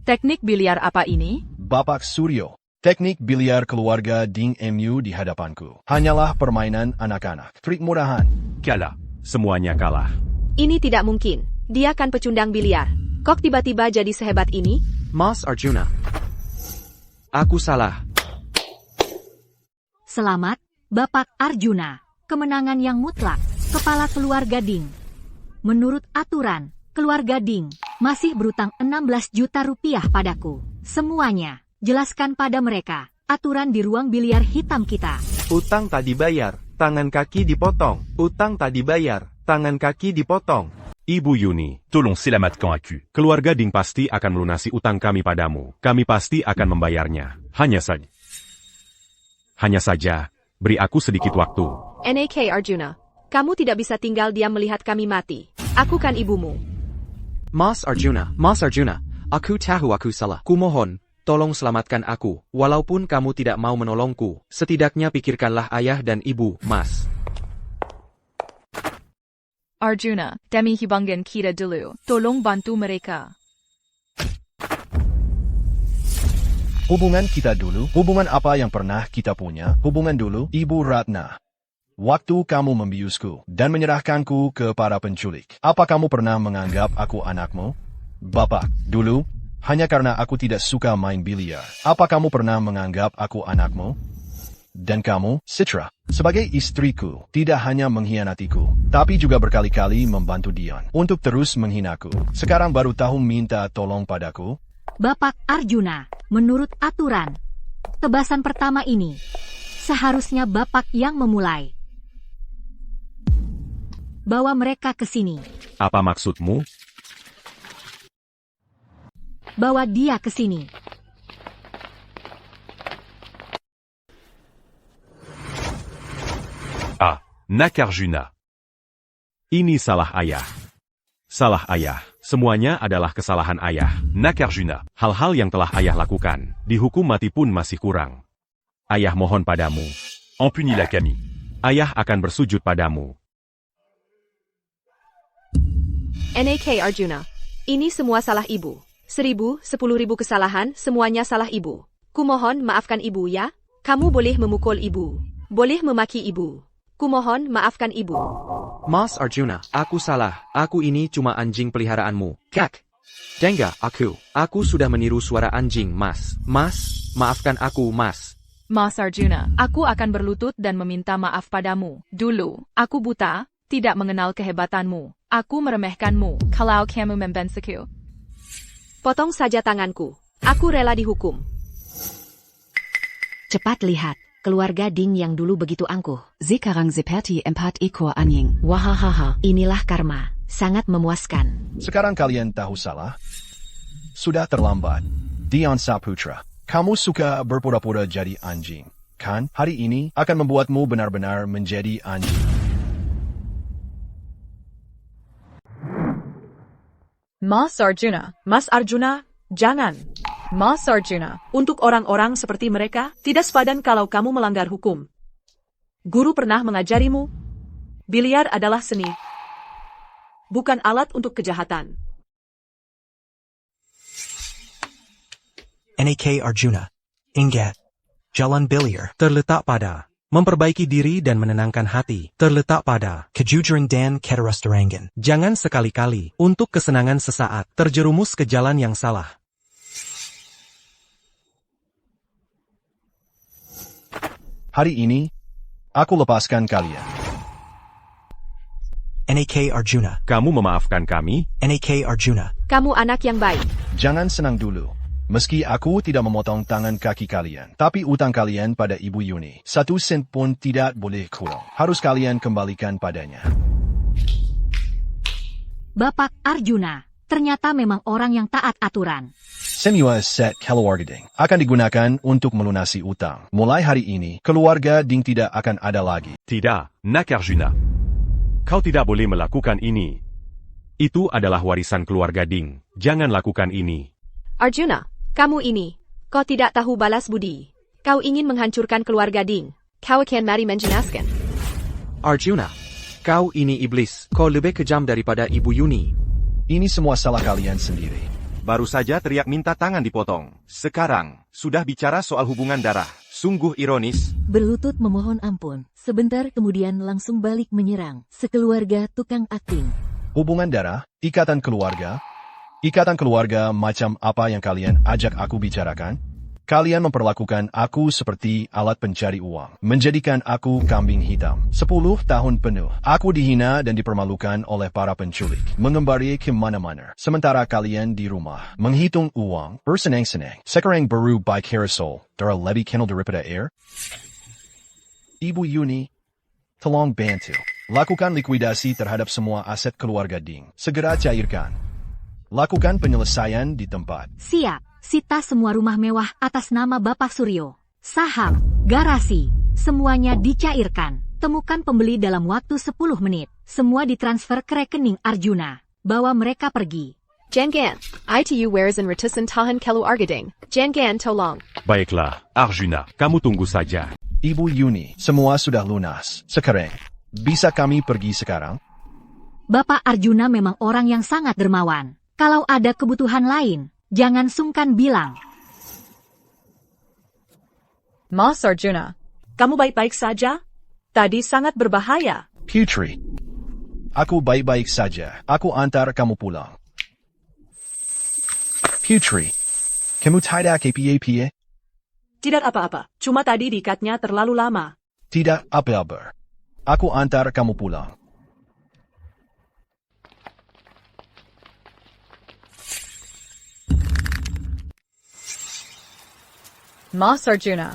Teknik biliar apa ini? Bapak Suryo, teknik biliar keluarga Ding MU di hadapanku hanyalah permainan anak-anak. Trik murahan. Kalah. Semuanya kalah. Ini tidak mungkin. Dia kan pecundang biliar. Kok tiba-tiba jadi sehebat ini? Mas Arjuna. Aku salah. Selamat, Bapak Arjuna. Kemenangan yang mutlak. Kepala keluarga Ding. Menurut aturan, keluarga Ding masih berutang 16 juta rupiah padaku. Semuanya, jelaskan pada mereka. Aturan di ruang biliar hitam kita. Utang tak dibayar, tangan kaki dipotong. Utang tak dibayar, tangan kaki dipotong. Ibu Yuni, tolong selamatkan aku. Keluarga Ding pasti akan melunasi utang kami padamu. Kami pasti akan membayarnya. Hanya saja, beri aku sedikit waktu. NAK Arjuna, kamu tidak bisa tinggal diam melihat kami mati. Aku kan ibumu. Mas Arjuna, aku tahu aku salah. Kumohon, tolong selamatkan aku. Walaupun kamu tidak mau menolongku, setidaknya pikirkanlah ayah dan ibu, Mas. Arjuna, demi hubungan kita dulu. Tolong bantu mereka. Hubungan kita dulu? Hubungan apa yang pernah kita punya? Hubungan dulu, Ibu Ratna. Waktu kamu membiusku dan menyerahkanku ke para penculik, apa kamu pernah menganggap aku anakmu? Bapak, dulu, hanya karena aku tidak suka main biliar, apa kamu pernah menganggap aku anakmu? Dan kamu, Citra, sebagai istriku, tidak hanya mengkhianatiku, tapi juga berkali-kali membantu Dion untuk terus menghinaku. Sekarang baru tahu minta tolong padaku? Bapak Arjuna, menurut aturan, tebasan pertama ini, seharusnya Bapak yang memulai. Bawa mereka ke sini. Apa maksudmu? Bawa dia ke sini. Nak Arjuna. Ini salah ayah. Salah ayah. Semuanya adalah kesalahan ayah. Nak Arjuna. Hal-hal yang telah ayah lakukan, dihukum mati pun masih kurang. Ayah mohon padamu. Ampunilah kami. Ayah akan bersujud padamu. NAK Arjuna, ini semua salah ibu. 1000, 10.000 kesalahan, semuanya salah ibu. Kumohon maafkan ibu ya. Kamu boleh memukul ibu. Boleh memaki ibu. Kumohon maafkan ibu. Mas Arjuna, aku salah. Aku ini cuma anjing peliharaanmu. Kak. Jengga, aku sudah meniru suara anjing, Mas. Mas, maafkan aku, Mas. Mas Arjuna, aku akan berlutut dan meminta maaf padamu. Dulu, aku buta, tidak mengenal kehebatanmu. Aku meremehkanmu, kalau kamu membensiku. Potong saja tanganku. Aku rela dihukum. Cepat lihat, keluarga Ding yang dulu begitu angkuh. Sekarang seperti empat ekor anjing. Wahahaha, inilah karma. Sangat memuaskan. Sekarang kalian tahu salah? Sudah terlambat. Dian Saputra, kamu suka berpura-pura jadi anjing, kan? Hari ini akan membuatmu benar-benar menjadi anjing. Mas Arjuna, jangan. Mas Arjuna, untuk orang-orang seperti mereka, tidak sepadan kalau kamu melanggar hukum. Guru pernah mengajarimu, biliar adalah seni, bukan alat untuk kejahatan. NAK Arjuna. Ingat. Jalan biliar. Terletak pada memperbaiki diri dan menenangkan hati. Terletak pada kejujuran dan keterastorangan. Jangan sekali-kali untuk kesenangan sesaat terjerumus ke jalan yang salah. Hari ini, aku lepaskan kalian. NAK Arjuna. Kamu memaafkan kami? NAK Arjuna. Kamu anak yang baik. Jangan senang dulu. Meski aku tidak memotong tangan kaki kalian, tapi utang kalian pada Ibu Yuni, 1 sen pun tidak boleh kurang. Harus kalian kembalikan padanya. Bapak Arjuna, ternyata memang orang yang taat aturan. Semua set keluarga Ding akan digunakan untuk melunasi utang. Mulai hari ini, keluarga Ding tidak akan ada lagi. Tidak, Nak Arjuna. Kau tidak boleh melakukan ini. Itu adalah warisan keluarga Ding. Jangan lakukan ini. Arjuna, kamu ini, kau tidak tahu balas budi. Kau ingin menghancurkan keluarga Ding. Kau akan mari menjenaskan. Arjuna, kau ini iblis. Kau lebih kejam daripada Ibu Yuni. Ini semua salah kalian sendiri. Baru saja teriak minta tangan dipotong. Sekarang, sudah bicara soal hubungan darah. Sungguh ironis. Berlutut memohon ampun. Sebentar kemudian langsung balik menyerang. Sekeluarga tukang akting. Hubungan darah, ikatan keluarga. Ikatan keluarga macam apa yang kalian ajak aku bicarakan? Kalian memperlakukan aku seperti alat pencari uang, menjadikan aku kambing hitam. 10 tahun penuh, aku dihina dan dipermalukan oleh para penculik, mengembari ke mana-mana. Sementara kalian di rumah, menghitung uang, bersenang-senang. Sekarang baru by carousel, darah lebih kenal daripada air? Ibu Yuni, tolong bantu. Lakukan likuidasi terhadap semua aset keluarga Ding. Segera cairkan. Lakukan penyelesaian di tempat. Siap, sita semua rumah mewah atas nama Bapak Suryo. Saham, garasi, semuanya dicairkan. Temukan pembeli dalam waktu 10 menit. Semua ditransfer ke rekening Arjuna. Bawa mereka pergi. Jangan, ITU Waresan Ratusan Tahan Keluarga Ding. Jangan tolong. Baiklah, Arjuna, kamu tunggu saja. Ibu Yuni, semua sudah lunas. Sekarang, bisa kami pergi sekarang? Bapak Arjuna memang orang yang sangat dermawan. Kalau ada kebutuhan lain, jangan sungkan bilang. Mas Arjuna, kamu baik-baik saja? Tadi sangat berbahaya. Putri, aku baik-baik saja. Aku antar kamu pulang. Putri, kamu tidak apa-apa? Tidak apa-apa, cuma tadi diikatnya terlalu lama. Tidak apa-apa. Aku antar kamu pulang. Mas Arjuna,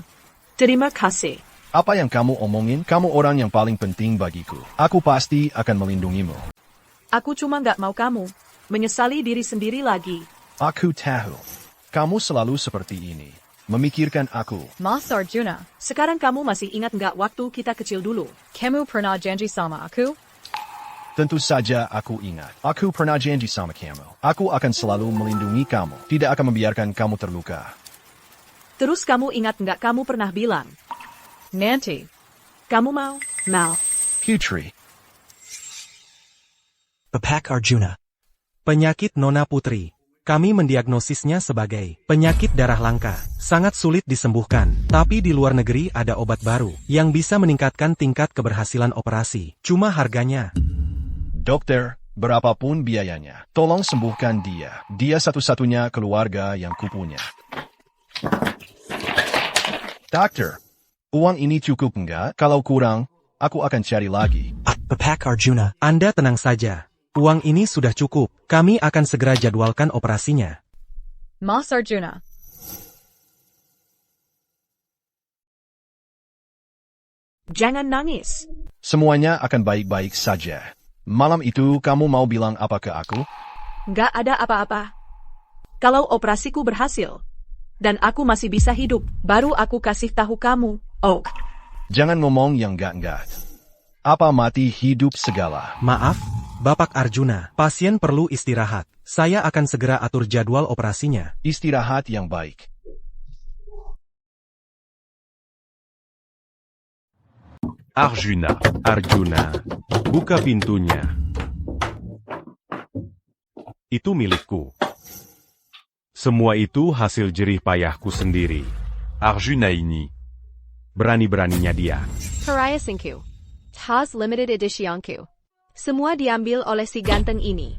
terima kasih. Apa yang kamu omongin? Kamu orang yang paling penting bagiku. Aku pasti akan melindungimu. Aku cuma nggak mau kamu menyesali diri sendiri lagi. Aku tahu. Kamu selalu seperti ini. Memikirkan aku. Mas Arjuna, sekarang kamu masih ingat nggak waktu kita kecil dulu? Kamu pernah janji sama aku? Tentu saja aku ingat. Aku pernah janji sama kamu. Aku akan selalu melindungi kamu. Tidak akan membiarkan kamu terluka. Terus kamu ingat nggak kamu pernah bilang, nanti, kamu mau? Putri. Bapak Arjuna. Penyakit Nona Putri. Kami mendiagnosisnya sebagai penyakit darah langka. Sangat sulit disembuhkan. Tapi di luar negeri ada obat baru yang bisa meningkatkan tingkat keberhasilan operasi. Cuma harganya. Dokter, berapapun biayanya. Tolong sembuhkan dia. Dia satu-satunya keluarga yang kupunya. Dokter, uang ini cukup enggak? Kalau kurang, aku akan cari lagi. Pak Arjuna, Anda tenang saja. Uang ini sudah cukup. Kami akan segera jadwalkan operasinya. Mas Arjuna. Jangan nangis. Semuanya akan baik-baik saja. Malam itu kamu mau bilang apa ke aku? Nggak ada apa-apa. Kalau operasiku berhasil, dan aku masih bisa hidup, baru aku kasih tahu kamu, Oak. Jangan ngomong yang enggak-enggak. Apa mati hidup segala? Maaf, Bapak Arjuna, pasien perlu istirahat. Saya akan segera atur jadwal operasinya. Istirahat yang baik. Arjuna, buka pintunya. Itu milikku. Semua itu hasil jerih payahku sendiri. Arjuna ini. Berani-beraninya dia. Perayasinku. Tas limited editionku. Semua diambil oleh si ganteng ini.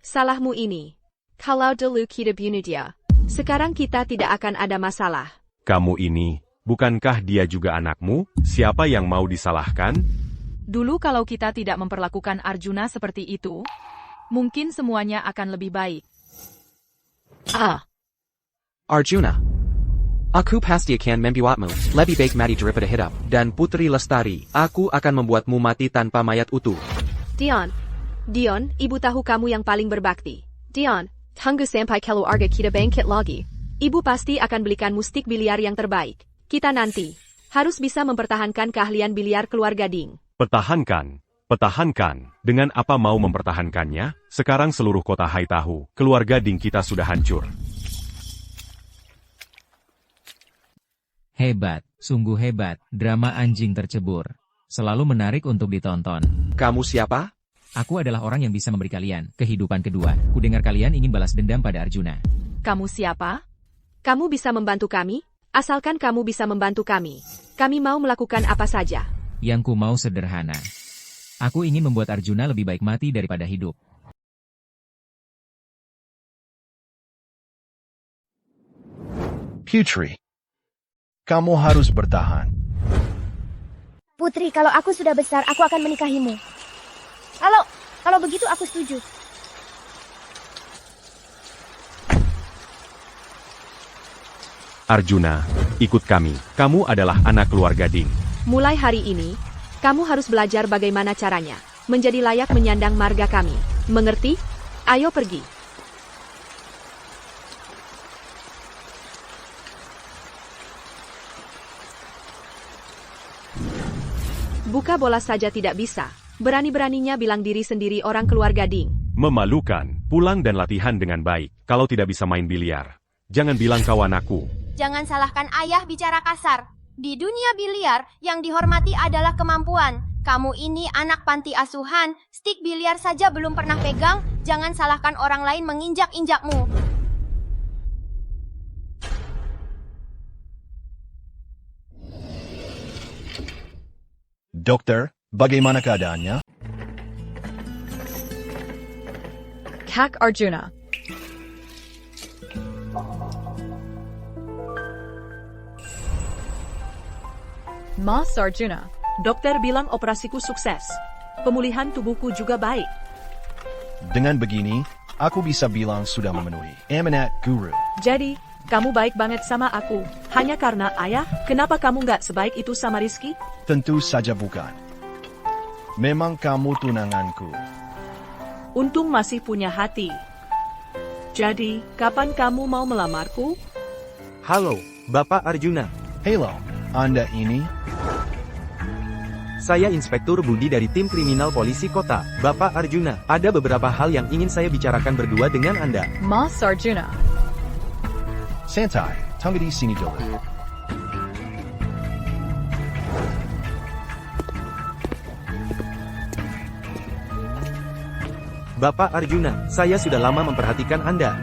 Salahmu ini. Kalau dulu kita bunuh dia, sekarang kita tidak akan ada masalah. Kamu ini, bukankah dia juga anakmu? Siapa yang mau disalahkan? Dulu kalau kita tidak memperlakukan Arjuna seperti itu, mungkin semuanya akan lebih baik. Arjuna. Aku pasti akan membuatmu lebih baik mati daripada hidup. Dan Putri Lestari, aku akan membuatmu mati tanpa mayat utuh. Dion, ibu tahu kamu yang paling berbakti. Dion, tunggu sampai keluarga kita bangkit lagi. Ibu pasti akan belikan mustik biliar yang terbaik. Kita nanti harus bisa mempertahankan keahlian biliar keluarga Ding. Pertahankan. Dengan apa mau mempertahankannya? Sekarang seluruh kota Hai tahu, keluarga Ding kita sudah hancur. Hebat, sungguh hebat, drama anjing tercebur. Selalu menarik untuk ditonton. Kamu siapa? Aku adalah orang yang bisa memberi kalian kehidupan kedua. Kudengar kalian ingin balas dendam pada Arjuna. Kamu siapa? Kamu bisa membantu kami? Asalkan kamu bisa membantu kami. Kami mau melakukan apa saja. Yang ku mau sederhana. Aku ingin membuat Arjuna lebih baik mati daripada hidup. Putri, kamu harus bertahan. Putri, kalau aku sudah besar, aku akan menikahimu. Kalau begitu aku setuju. Arjuna, ikut kami. Kamu adalah anak keluarga Ding. Mulai hari ini, kamu harus belajar bagaimana caranya menjadi layak menyandang marga kami. Mengerti? Ayo pergi. Buka bola saja tidak bisa. Berani-beraninya bilang diri sendiri orang keluarga Ding. Memalukan. Pulang dan latihan dengan baik. Kalau tidak bisa main biliar, jangan bilang kawan aku. Jangan salahkan ayah bicara kasar. Di dunia biliar, yang dihormati adalah kemampuan. Kamu ini anak panti asuhan, stik biliar saja belum pernah pegang, jangan salahkan orang lain menginjak-injakmu. Dokter, bagaimana keadaannya? Kak Arjuna. Mas Arjuna, dokter bilang operasiku sukses. Pemulihan tubuhku juga baik. Dengan begini, aku bisa bilang sudah memenuhi amanat guru. Jadi, kamu baik banget sama aku. Hanya karena ayah, kenapa kamu nggak sebaik itu sama Rizky? Tentu saja bukan. Memang kamu tunanganku. Untung masih punya hati. Jadi, kapan kamu mau melamarku? Halo, Bapak Arjuna. Halo, Anda ini? Saya Inspektur Budi dari tim kriminal polisi kota. Bapak Arjuna, ada beberapa hal yang ingin saya bicarakan berdua dengan Anda. Mas Arjuna. Santai, tunggu di sini dulu. Bapak Arjuna, saya sudah lama memperhatikan Anda.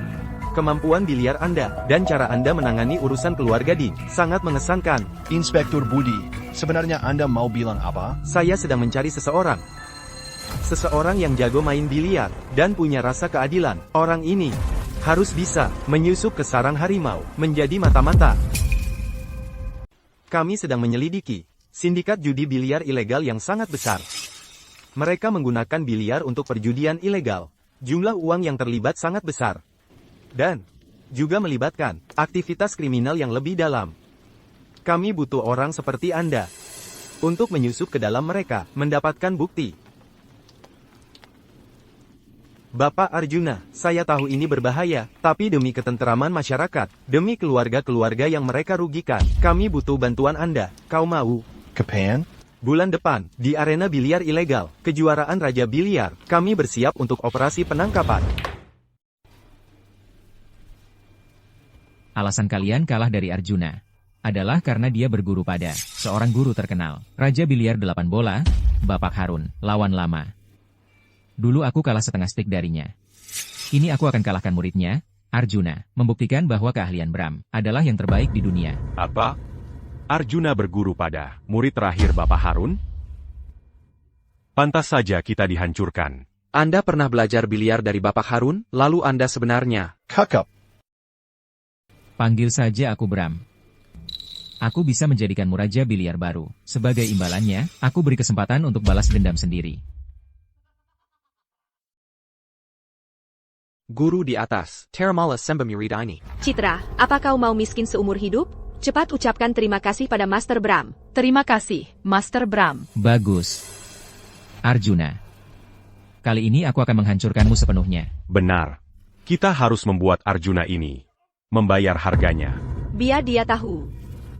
Kemampuan biliar Anda, dan cara Anda menangani urusan keluarga Ding, sangat mengesankan. Inspektur Budi, sebenarnya Anda mau bilang apa? Saya sedang mencari seseorang. seseorang yang jago main biliar, dan punya rasa keadilan. Orang ini harus bisa menyusup ke sarang harimau, menjadi mata-mata. Kami sedang menyelidiki sindikat judi biliar ilegal yang sangat besar. Mereka menggunakan biliar untuk perjudian ilegal. Jumlah uang yang terlibat sangat besar. Dan juga melibatkan aktivitas kriminal yang lebih dalam. Kami butuh orang seperti Anda untuk menyusup ke dalam mereka, mendapatkan bukti. Bapak Arjuna, saya tahu ini berbahaya, tapi demi ketenteraman masyarakat, demi keluarga-keluarga yang mereka rugikan, kami butuh bantuan Anda. Kau mau? Kapan? Bulan depan, di arena biliar ilegal, kejuaraan Raja Biliar, kami bersiap untuk operasi penangkapan. Alasan kalian kalah dari Arjuna adalah karena dia berguru pada seorang guru terkenal, Raja Biliar 8 bola, Bapak Harun, lawan lama. Dulu aku kalah setengah stik darinya. Ini aku akan kalahkan muridnya, Arjuna, membuktikan bahwa keahlian Bram adalah yang terbaik di dunia. Apa? Arjuna berguru pada murid terakhir Bapak Harun? Pantas saja kita dihancurkan. Anda pernah belajar biliar dari Bapak Harun, lalu Anda sebenarnya... Kakap. Panggil saja aku Bram. Aku bisa menjadikanmu Raja Biliar baru. Sebagai imbalannya, aku beri kesempatan untuk balas dendam sendiri. Guru di atas, Teramala Sembamiridani. Citra, apa kau mau miskin seumur hidup? Cepat ucapkan terima kasih pada Master Bram. Terima kasih, Master Bram. Bagus. Arjuna. Kali ini aku akan menghancurkanmu sepenuhnya. Benar. Kita harus membuat Arjuna ini membayar harganya. Biar dia tahu.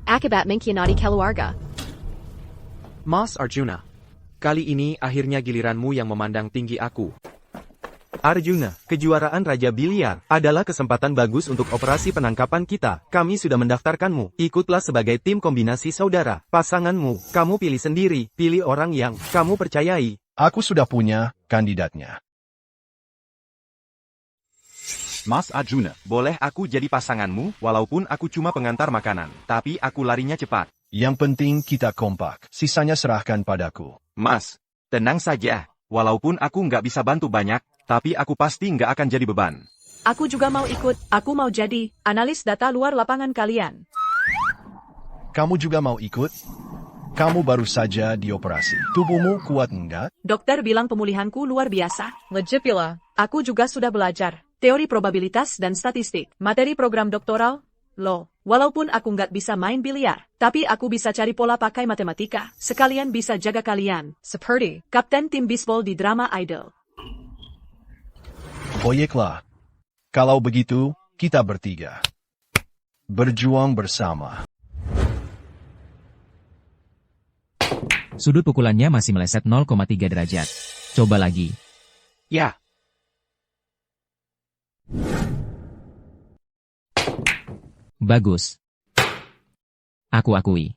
Akibat mengkhianati keluarga. Mas Arjuna. Kali ini akhirnya giliranmu yang memandang tinggi aku. Arjuna, kejuaraan Raja Biliar adalah kesempatan bagus untuk operasi penangkapan kita. Kami sudah mendaftarkanmu. Ikutlah sebagai tim kombinasi saudara. Pasanganmu, kamu pilih sendiri. Pilih orang yang kamu percayai. Aku sudah punya kandidatnya. Mas Arjuna, boleh aku jadi pasanganmu, walaupun aku cuma pengantar makanan, tapi aku larinya cepat. Yang penting kita kompak. Sisanya serahkan padaku. Mas, tenang saja. Walaupun aku nggak bisa bantu banyak, tapi aku pasti nggak akan jadi beban. Aku juga mau ikut. Aku mau jadi analis data luar lapangan kalian. Kamu juga mau ikut? Kamu baru saja dioperasi. Tubuhmu kuat enggak? Dokter bilang pemulihanku luar biasa. Legit pula. Aku juga sudah belajar teori probabilitas dan statistik, materi program doktoral. Loh, walaupun aku nggak bisa main biliar, tapi aku bisa cari pola pakai matematika. Sekalian bisa jaga kalian. Seperti kapten tim bisbol di drama Idol. Baiklah. Kalau begitu, kita bertiga berjuang bersama. Sudut pukulannya masih meleset 0,3 derajat. Coba lagi. Ya. Bagus. Aku akui.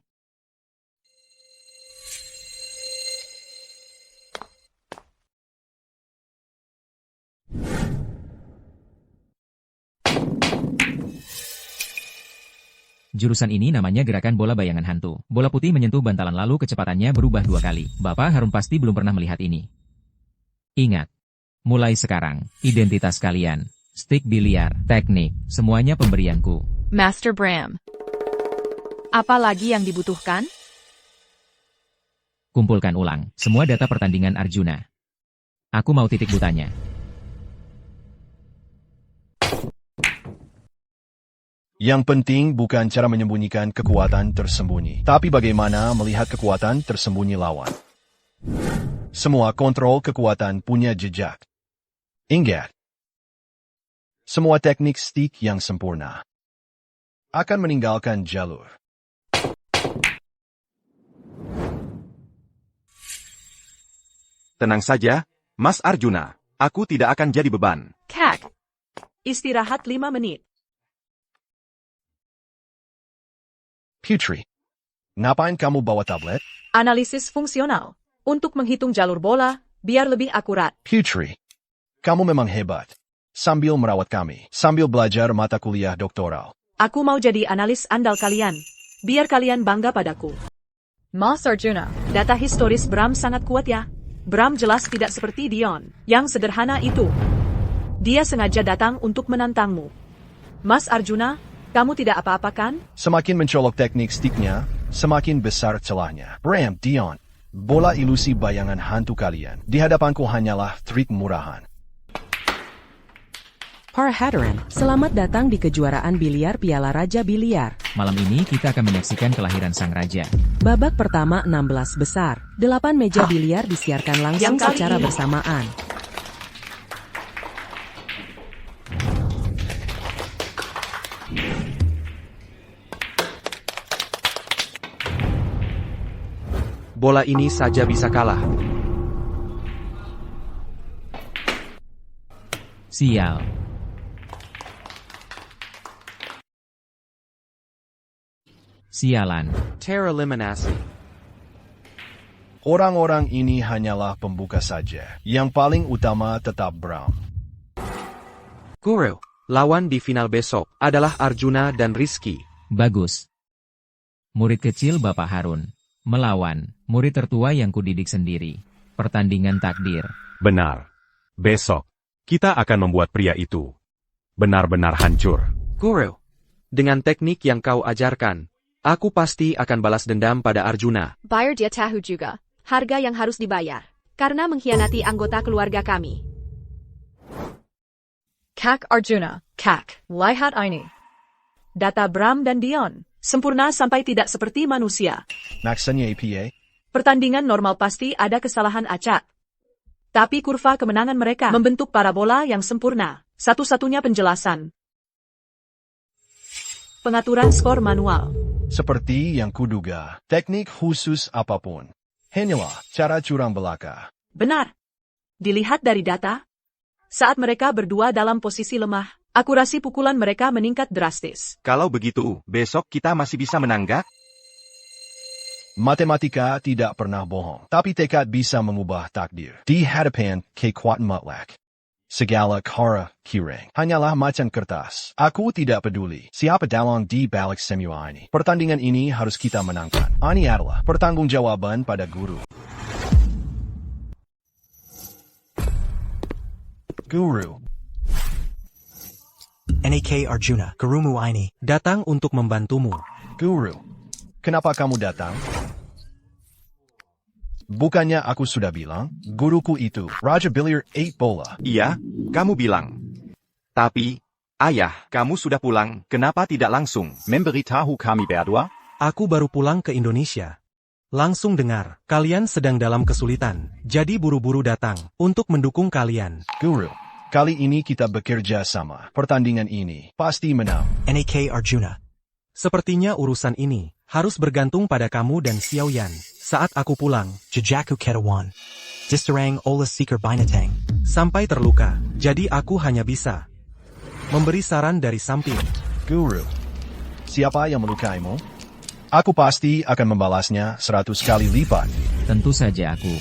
Jurusan ini namanya gerakan bola bayangan hantu. Bola putih menyentuh bantalan lalu kecepatannya berubah 2 kali. Bapak Harun pasti belum pernah melihat ini. Ingat. Mulai sekarang, identitas kalian, stik biliar, teknik, semuanya pemberianku. Master Bram. Apa lagi yang dibutuhkan? Kumpulkan ulang semua data pertandingan Arjuna. Aku mau titik butanya. Yang penting bukan cara menyembunyikan kekuatan tersembunyi, tapi bagaimana melihat kekuatan tersembunyi lawan. Semua kontrol kekuatan punya jejak. Ingat, semua teknik stik yang sempurna akan meninggalkan jalur. Tenang saja, Mas Arjuna. Aku tidak akan jadi beban. Kak. Istirahat 5 menit. Putri, ngapain kamu bawa tablet? Analisis fungsional. Untuk menghitung jalur bola, biar lebih akurat. Putri, kamu memang hebat. Sambil merawat kami, sambil belajar mata kuliah doktoral. Aku mau jadi analis andal kalian. Biar kalian bangga padaku. Mas Arjuna, data historis Bram sangat kuat ya. Bram jelas tidak seperti Dion, yang sederhana itu. Dia sengaja datang untuk menantangmu. Mas Arjuna, kamu tidak apa-apa kan? Semakin mencolok teknik sticknya, semakin besar celahnya. Bram, Dion, bola ilusi bayangan hantu kalian. Di hadapanku hanyalah trik murahan. Para hadirin, selamat datang di kejuaraan biliar Piala Raja Biliar. Malam ini kita akan menyaksikan kelahiran sang raja. Babak pertama 16 besar. 8 meja biliar disiarkan langsung secara bersamaan. Bola ini saja bisa kalah. Sial. Sialan. Tereliminasi. Orang-orang ini hanyalah pembuka saja. Yang paling utama tetap Bram. Guru, lawan di final besok adalah Arjuna dan Rizky. Bagus. Murid kecil Bapak Harun melawan murid tertua yang kudidik sendiri. Pertandingan takdir. Benar. Besok, kita akan membuat pria itu benar-benar hancur. Guru, dengan teknik yang kau ajarkan, aku pasti akan balas dendam pada Arjuna. Bayar dia tahu juga. Harga yang harus dibayar. Karena mengkhianati anggota keluarga kami. Kak Arjuna, Kak, lihat ini. Data Bram dan Dion, sempurna sampai tidak seperti manusia. Maksudnya APA? Pertandingan normal pasti ada kesalahan acak. Tapi kurva kemenangan mereka membentuk parabola yang sempurna. Satu-satunya penjelasan. Pengaturan skor manual. Seperti yang kuduga, teknik khusus apapun. Hanyalah cara curang belaka. Benar. Dilihat dari data, saat mereka berdua dalam posisi lemah, akurasi pukulan mereka meningkat drastis. Kalau begitu, besok kita masih bisa menang, gak? Matematika tidak pernah bohong, tapi tekad bisa mengubah takdir. Di hadapan kekuatan mutlak. Segala cara kireng hanyalah macan kertas. Aku tidak peduli siapa dalang di balik semua ini. Pertandingan ini harus kita menangkan. Ini adalah pertanggungjawaban pada guru. Guru. NAK Arjuna, gurumu ini datang untuk membantumu. Guru, kenapa kamu datang? Bukannya aku sudah bilang, guruku itu Raja Biliar 8 bola. Iya, kamu bilang. Tapi, ayah, kamu sudah pulang, kenapa tidak langsung memberitahu kami berdua? Aku baru pulang ke Indonesia. Langsung dengar, kalian sedang dalam kesulitan, jadi buru-buru datang untuk mendukung kalian. Guru, kali ini kita bekerja sama. Pertandingan ini pasti menang. NAK Arjuna. Sepertinya urusan ini harus bergantung pada kamu dan Xiao Yan. Saat aku pulang, jejakku ketawan. Diserang oleh seeker binatang. Sampai terluka, jadi aku hanya bisa memberi saran dari samping. Guru, siapa yang melukaimu? Aku pasti akan membalasnya 100 kali lipat. Tentu saja aku.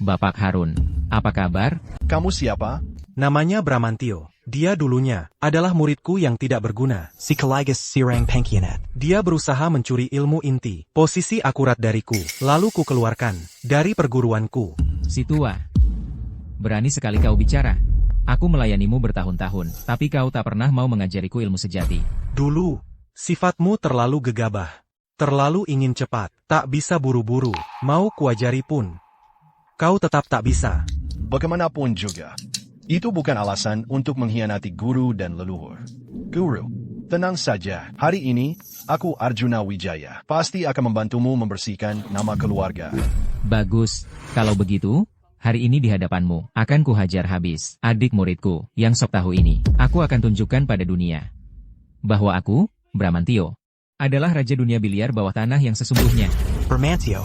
Bapak Harun, apa kabar? Kamu siapa? Namanya Bramantio. Dia dulunya adalah muridku yang tidak berguna. Psikologus Sirang Pengkhianat. Dia berusaha mencuri ilmu inti, posisi akurat dariku, lalu ku keluarkan dari perguruanku. Si tua. Berani sekali kau bicara. Aku melayanimu bertahun-tahun, tapi kau tak pernah mau mengajariku ilmu sejati. Dulu, sifatmu terlalu gegabah. Terlalu ingin cepat, tak bisa buru-buru, mau kuajari pun. Kau tetap tak bisa. Bagaimanapun juga. Itu bukan alasan untuk mengkhianati guru dan leluhur. Guru, tenang saja. Hari ini, aku Arjuna Wijaya. Pasti akan membantumu membersihkan nama keluarga. Bagus. Kalau begitu, hari ini di hadapanmu, akan kuhajar habis adik muridku yang sok tahu ini. Aku akan tunjukkan pada dunia bahwa aku, Bramantio, adalah Raja Dunia Biliar bawah tanah yang sesungguhnya. Bramantio,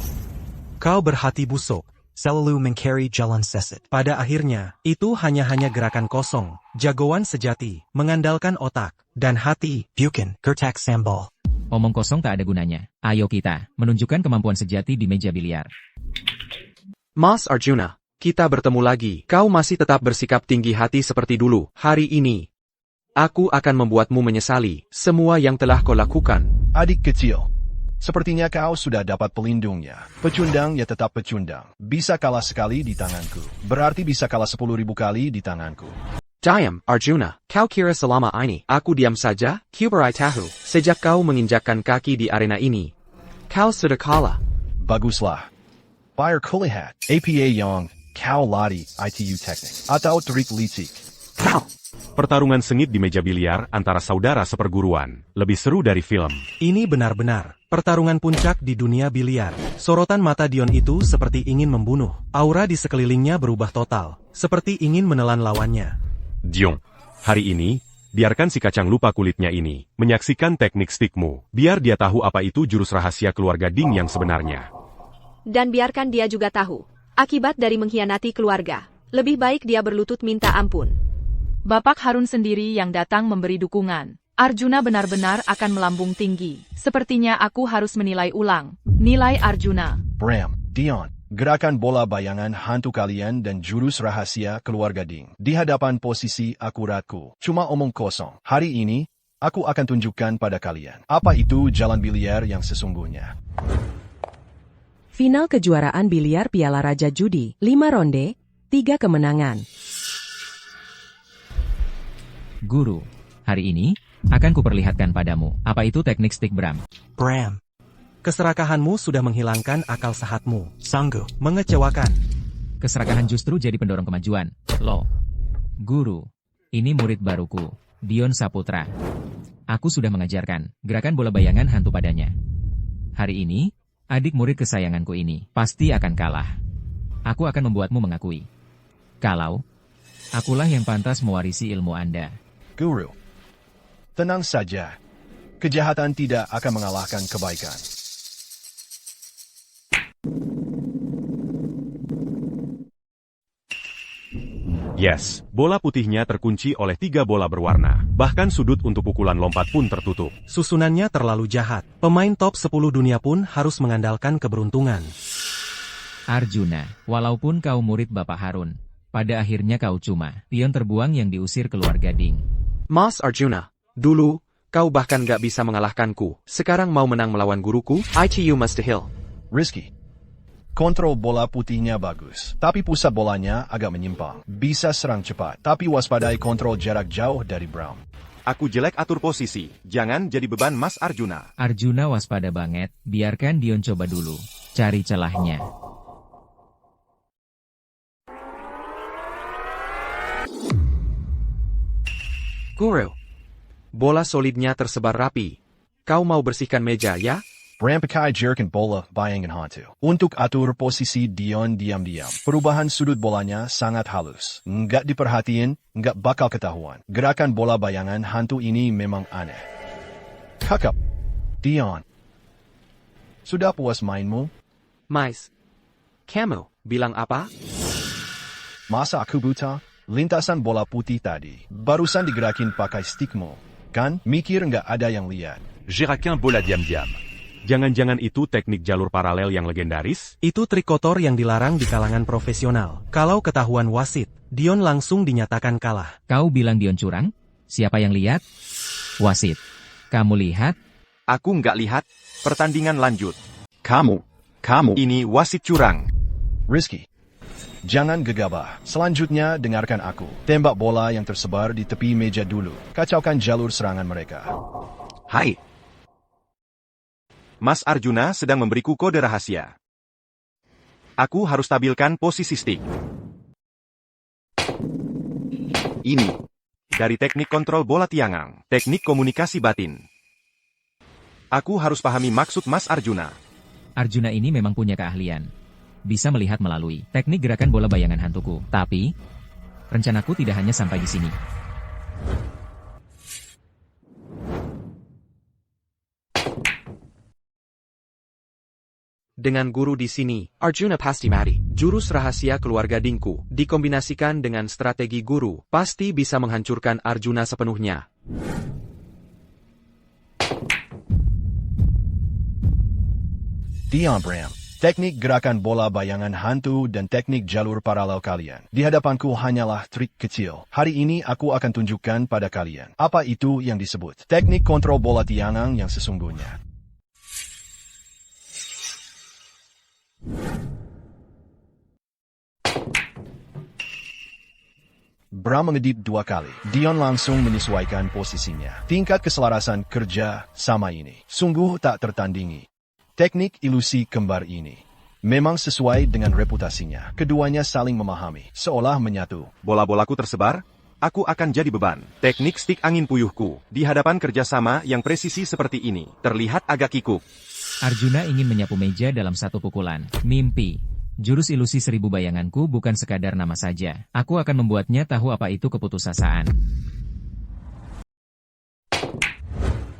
kau berhati busuk. Selalu mencari jalan sesat. Pada akhirnya, itu hanya gerakan kosong. Jagoan sejati, mengandalkan otak dan hati. Bukan gertak sambal. Omong kosong tak ada gunanya. Ayo kita menunjukkan kemampuan sejati di meja biliar. Mas Arjuna, kita bertemu lagi. Kau masih tetap bersikap tinggi hati seperti dulu. Hari ini, aku akan membuatmu menyesali semua yang telah kau lakukan. Adik kecil, Sepertinya kau sudah dapat pelindungnya. Pecundang ya tetap pecundang. Bisa kalah sekali di tanganku. Berarti bisa kalah 10.000 kali di tanganku. Diam, Arjuna. Kau kira selama ini aku diam saja? Kuberai tahu. Sejak kau menginjakkan kaki di arena ini, kau sudah kalah. Baguslah. Fire kulihat. APA yang kau lari ITU teknik. Atau trik licik. Kau. Pertarungan sengit di meja biliar antara saudara seperguruan. Lebih seru dari film. Ini benar-benar pertarungan puncak di dunia biliar. Sorotan mata Dion itu seperti ingin membunuh. Aura di sekelilingnya berubah total, seperti ingin menelan lawannya. Dion, hari ini, biarkan si kacang lupa kulitnya ini menyaksikan teknik stikmu. Biar dia tahu apa itu jurus rahasia keluarga Ding yang sebenarnya. Dan biarkan dia juga tahu akibat dari mengkhianati keluarga. Lebih baik dia berlutut minta ampun. Bapak Harun sendiri yang datang memberi dukungan. Arjuna benar-benar akan melambung tinggi. Sepertinya aku harus menilai ulang. Nilai Arjuna. Bram, Dion, gerakan bola bayangan hantu kalian dan jurus rahasia keluarga Ding. Di hadapan posisi akuratku. Cuma omong kosong. Hari ini, aku akan tunjukkan pada kalian. Apa itu jalan biliar yang sesungguhnya. Final kejuaraan biliar Piala Raja Judi, 5 ronde, 3 kemenangan. Guru, hari ini, akan kuperlihatkan padamu, apa itu teknik stick Bram. Bram, keserakahanmu sudah menghilangkan akal sehatmu. Sanggup mengecewakan. Keserakahan justru jadi pendorong kemajuan. Loh. Guru, ini murid baruku, Dion Saputra. Aku sudah mengajarkan gerakan bola bayangan hantu padanya. Hari ini, adik murid kesayanganku ini pasti akan kalah. Aku akan membuatmu mengakui. Kalau, akulah yang pantas mewarisi ilmu Anda. Guru, tenang saja. Kejahatan tidak akan mengalahkan kebaikan. Yes, bola putihnya terkunci oleh 3 bola berwarna. Bahkan sudut untuk pukulan lompat pun tertutup. Susunannya terlalu jahat. Pemain top 10 dunia pun harus mengandalkan keberuntungan. Arjuna, walaupun kau murid Bapak Harun, pada akhirnya kau cuma pion terbuang yang diusir keluarga Ding. Mas Arjuna, dulu, kau bahkan gak bisa mengalahkanku. Sekarang mau menang melawan guruku? ITU mustahil. Rizky, kontrol bola putihnya bagus, tapi pusat bolanya agak menyimpang. Bisa serang cepat, tapi waspadai kontrol jarak jauh dari Brown. Aku jelek atur posisi, jangan jadi beban Mas Arjuna. Arjuna waspada banget, biarkan Dion coba dulu. Cari celahnya. Guru, bola solidnya tersebar rapi. Kau mau bersihkan meja, ya? Bram pakai jerkin bola bayangan hantu. Untuk atur posisi Dion diam-diam. Perubahan sudut bolanya sangat halus. Nggak diperhatiin, nggak bakal ketahuan. Gerakan bola bayangan hantu ini memang aneh. Kakap, Dion. Sudah puas mainmu? Mais, kamu bilang apa? Masa aku buta? Lintasan bola putih tadi, barusan digerakin pakai stickmu. Kan, mikir nggak ada yang lihat. Gerakan bola diam-diam. Jangan-jangan itu teknik jalur paralel yang legendaris? Itu trik kotor yang dilarang di kalangan profesional. Kalau ketahuan wasit, Dion langsung dinyatakan kalah. Kau bilang Dion curang? Siapa yang lihat? Wasit. Kamu lihat? Aku nggak lihat. Pertandingan lanjut. Kamu. Ini wasit curang. Rizky, jangan gegabah. Selanjutnya, dengarkan aku. Tembak bola yang tersebar di tepi meja dulu. Kacaukan jalur serangan mereka. Hai. Mas Arjuna sedang memberiku kode rahasia. Aku harus stabilkan posisi stick. Ini. Dari teknik kontrol bola tiangang. Teknik komunikasi batin. Aku harus pahami maksud Mas Arjuna. Arjuna ini memang punya keahlian. Bisa melihat melalui teknik gerakan bola bayangan hantuku. Tapi, rencanaku tidak hanya sampai di sini. Dengan guru di sini, Arjuna pasti mati. Jurus rahasia keluarga Dingku, dikombinasikan dengan strategi guru, pasti bisa menghancurkan Arjuna sepenuhnya. Dion Bram. Teknik gerakan bola bayangan hantu dan teknik jalur paralel kalian. Di hadapanku hanyalah trik kecil. Hari ini aku akan tunjukkan pada kalian. Apa itu yang disebut teknik kontrol bola tiangang yang sesungguhnya. Bram mengedip 2 kali. Dion langsung menyesuaikan posisinya. Tingkat keselarasan kerja sama ini sungguh tak tertandingi. Teknik ilusi kembar ini memang sesuai dengan reputasinya. Keduanya saling memahami, seolah menyatu. Bola-bolaku tersebar, aku akan jadi beban. Teknik stik angin puyuhku, di hadapan kerjasama yang presisi seperti ini, terlihat agak kikuk. Arjuna ingin menyapu meja dalam satu pukulan. Mimpi. Jurus ilusi 1000 bayanganku bukan sekadar nama saja. Aku akan membuatnya tahu apa itu keputusasaan.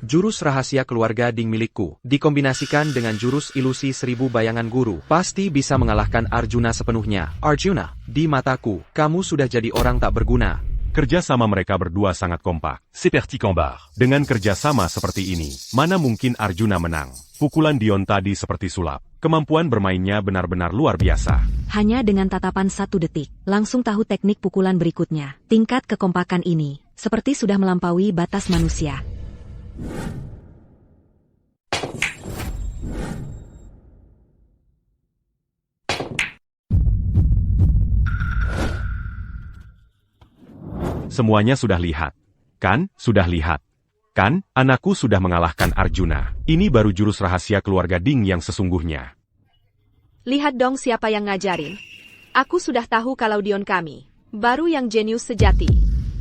Jurus rahasia keluarga Ding milikku, dikombinasikan dengan jurus ilusi 1000 bayangan guru, pasti bisa mengalahkan Arjuna sepenuhnya. Arjuna, di mataku, kamu sudah jadi orang tak berguna. Kerjasama mereka berdua sangat kompak. Seperti combat. Dengan kerjasama seperti ini, mana mungkin Arjuna menang? Pukulan Dion tadi seperti sulap. Kemampuan bermainnya benar-benar luar biasa. Hanya dengan tatapan 1 detik, langsung tahu teknik pukulan berikutnya. Tingkat kekompakan ini, seperti sudah melampaui batas manusia. Semuanya sudah lihat. Kan, sudah lihat. Kan, anakku sudah mengalahkan Arjuna. Ini baru jurus rahasia keluarga Ding yang sesungguhnya. Lihat dong siapa yang ngajarin. Aku sudah tahu kalau Dion kami, baru yang jenius sejati.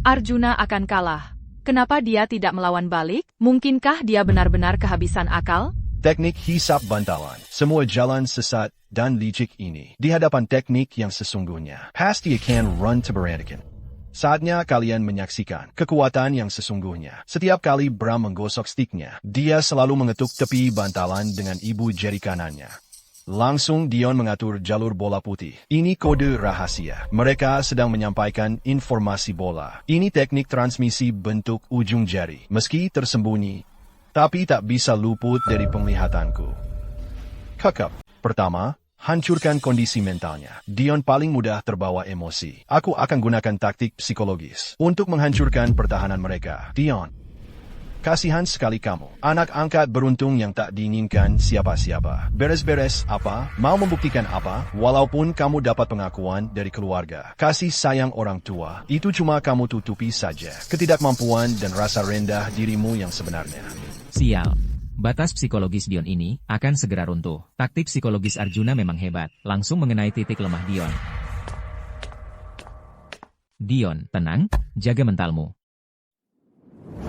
Arjuna akan kalah. Kenapa dia tidak melawan balik? Mungkinkah dia benar-benar kehabisan akal? Teknik hisap bantalan, semua jalan sesat dan licik ini di hadapan teknik yang sesungguhnya pasti akan run to berantakan. Saatnya kalian menyaksikan kekuatan yang sesungguhnya. Setiap kali Bram menggosok stiknya, dia selalu mengetuk tepi bantalan dengan ibu jari kanannya. Langsung Dion mengatur jalur bola putih. Ini kode rahasia. Mereka sedang menyampaikan informasi bola. Ini teknik transmisi bentuk ujung jari. Meski tersembunyi, tapi tak bisa luput dari penglihatanku. Kakap. Pertama, hancurkan kondisi mentalnya. Dion paling mudah terbawa emosi. Aku akan gunakan taktik psikologis untuk menghancurkan pertahanan mereka. Dion, kasihan sekali kamu. Anak angkat beruntung yang tak diinginkan siapa-siapa. Beres-beres apa? Mau membuktikan apa? Walaupun kamu dapat pengakuan dari keluarga, kasih sayang orang tua, itu cuma kamu tutupi saja ketidakmampuan dan rasa rendah dirimu yang sebenarnya. Sial. Batas psikologis Dion ini akan segera runtuh. Taktik psikologis Arjuna memang hebat, langsung mengenai titik lemah Dion. Dion, tenang, jaga mentalmu.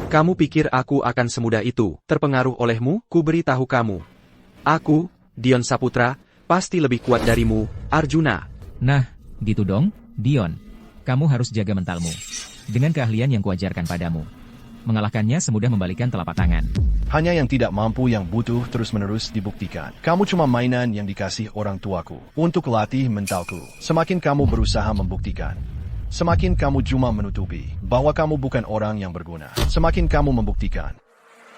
Kamu pikir aku akan semudah itu terpengaruh olehmu? Ku beritahu kamu. Aku, Dion Saputra, pasti lebih kuat darimu, Arjuna. Nah, gitu dong, Dion. Kamu harus jaga mentalmu. Dengan keahlian yang kuajarkan padamu. Mengalahkannya semudah membalikan telapak tangan. Hanya yang tidak mampu yang butuh terus-menerus dibuktikan. Kamu cuma mainan yang dikasih orang tuaku untuk latih mentalku. Semakin kamu berusaha membuktikan, semakin kamu cuma menutupi bahwa kamu bukan orang yang berguna. Semakin kamu membuktikan,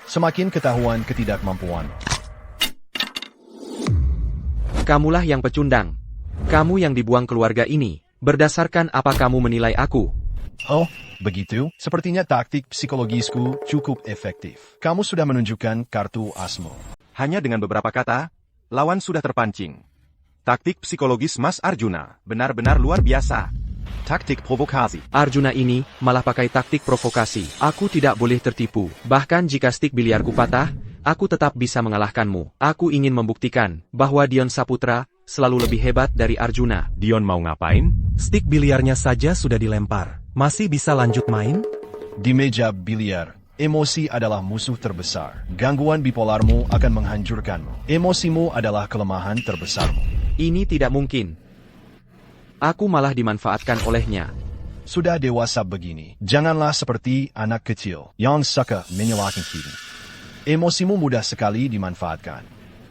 semakin ketahuan ketidakmampuan. Kamulah yang pecundang. Kamu yang dibuang keluarga ini. Berdasarkan apa kamu menilai aku? Oh, begitu? Sepertinya taktik psikologisku cukup efektif. Kamu sudah menunjukkan kartu asmu. Hanya dengan beberapa kata, lawan sudah terpancing. Taktik psikologis Mas Arjuna benar-benar luar biasa. Taktik provokasi. Arjuna ini malah pakai taktik provokasi. Aku tidak boleh tertipu. Bahkan jika stik biliarku patah, aku tetap bisa mengalahkanmu. Aku ingin membuktikan bahwa Dion Saputra selalu lebih hebat dari Arjuna. Dion mau ngapain? Stik biliarnya saja sudah dilempar. Masih bisa lanjut main? Di meja biliar, emosi adalah musuh terbesar. Gangguan bipolarmu akan menghancurkanmu. Emosimu adalah kelemahan terbesarmu. Ini tidak mungkin. Aku malah dimanfaatkan olehnya. Sudah dewasa begini, janganlah seperti anak kecil yang suka menyalahkan kita. Emosimu mudah sekali dimanfaatkan.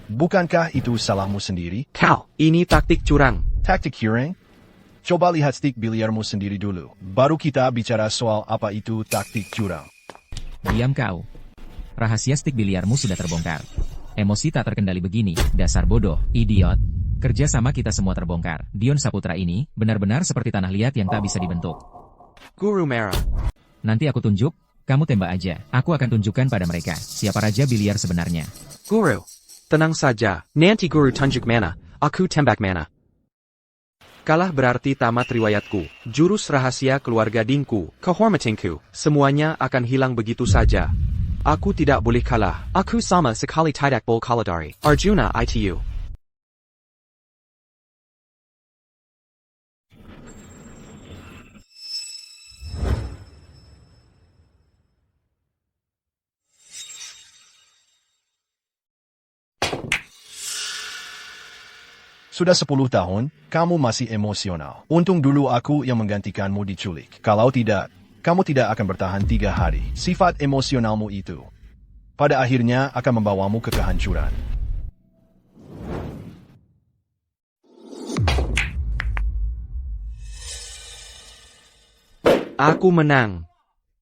Bukankah itu salahmu sendiri? Kau, ini taktik curang. Taktik curang? Coba lihat stik biliarmu sendiri dulu. Baru kita bicara soal apa itu taktik curang. Diam kau. Rahasia stik biliarmu sudah terbongkar. Emosi tak terkendali begini, dasar bodoh, idiot. Kerja sama kita semua terbongkar. Dion Saputra ini benar-benar seperti tanah liat yang tak bisa dibentuk. Guru Merah. Nanti aku tunjuk, kamu tembak aja. Aku akan tunjukkan pada mereka siapa raja biliar sebenarnya. Guru, tenang saja. Nanti Guru tunjuk mana, aku tembak mana. Kalah berarti tamat riwayatku. Jurus rahasia keluarga Dingku, kehormatanku, semuanya akan hilang begitu saja. Aku tidak boleh kalah. Aku sama sekali tidak boleh kalah dari Arjuna itu. Sudah 10 tahun, kamu masih emosional. Untung dulu aku yang menggantikanmu diculik. Kalau tidak, kamu tidak akan bertahan 3 hari. Sifat emosionalmu itu, pada akhirnya akan membawamu ke kehancuran. Aku menang.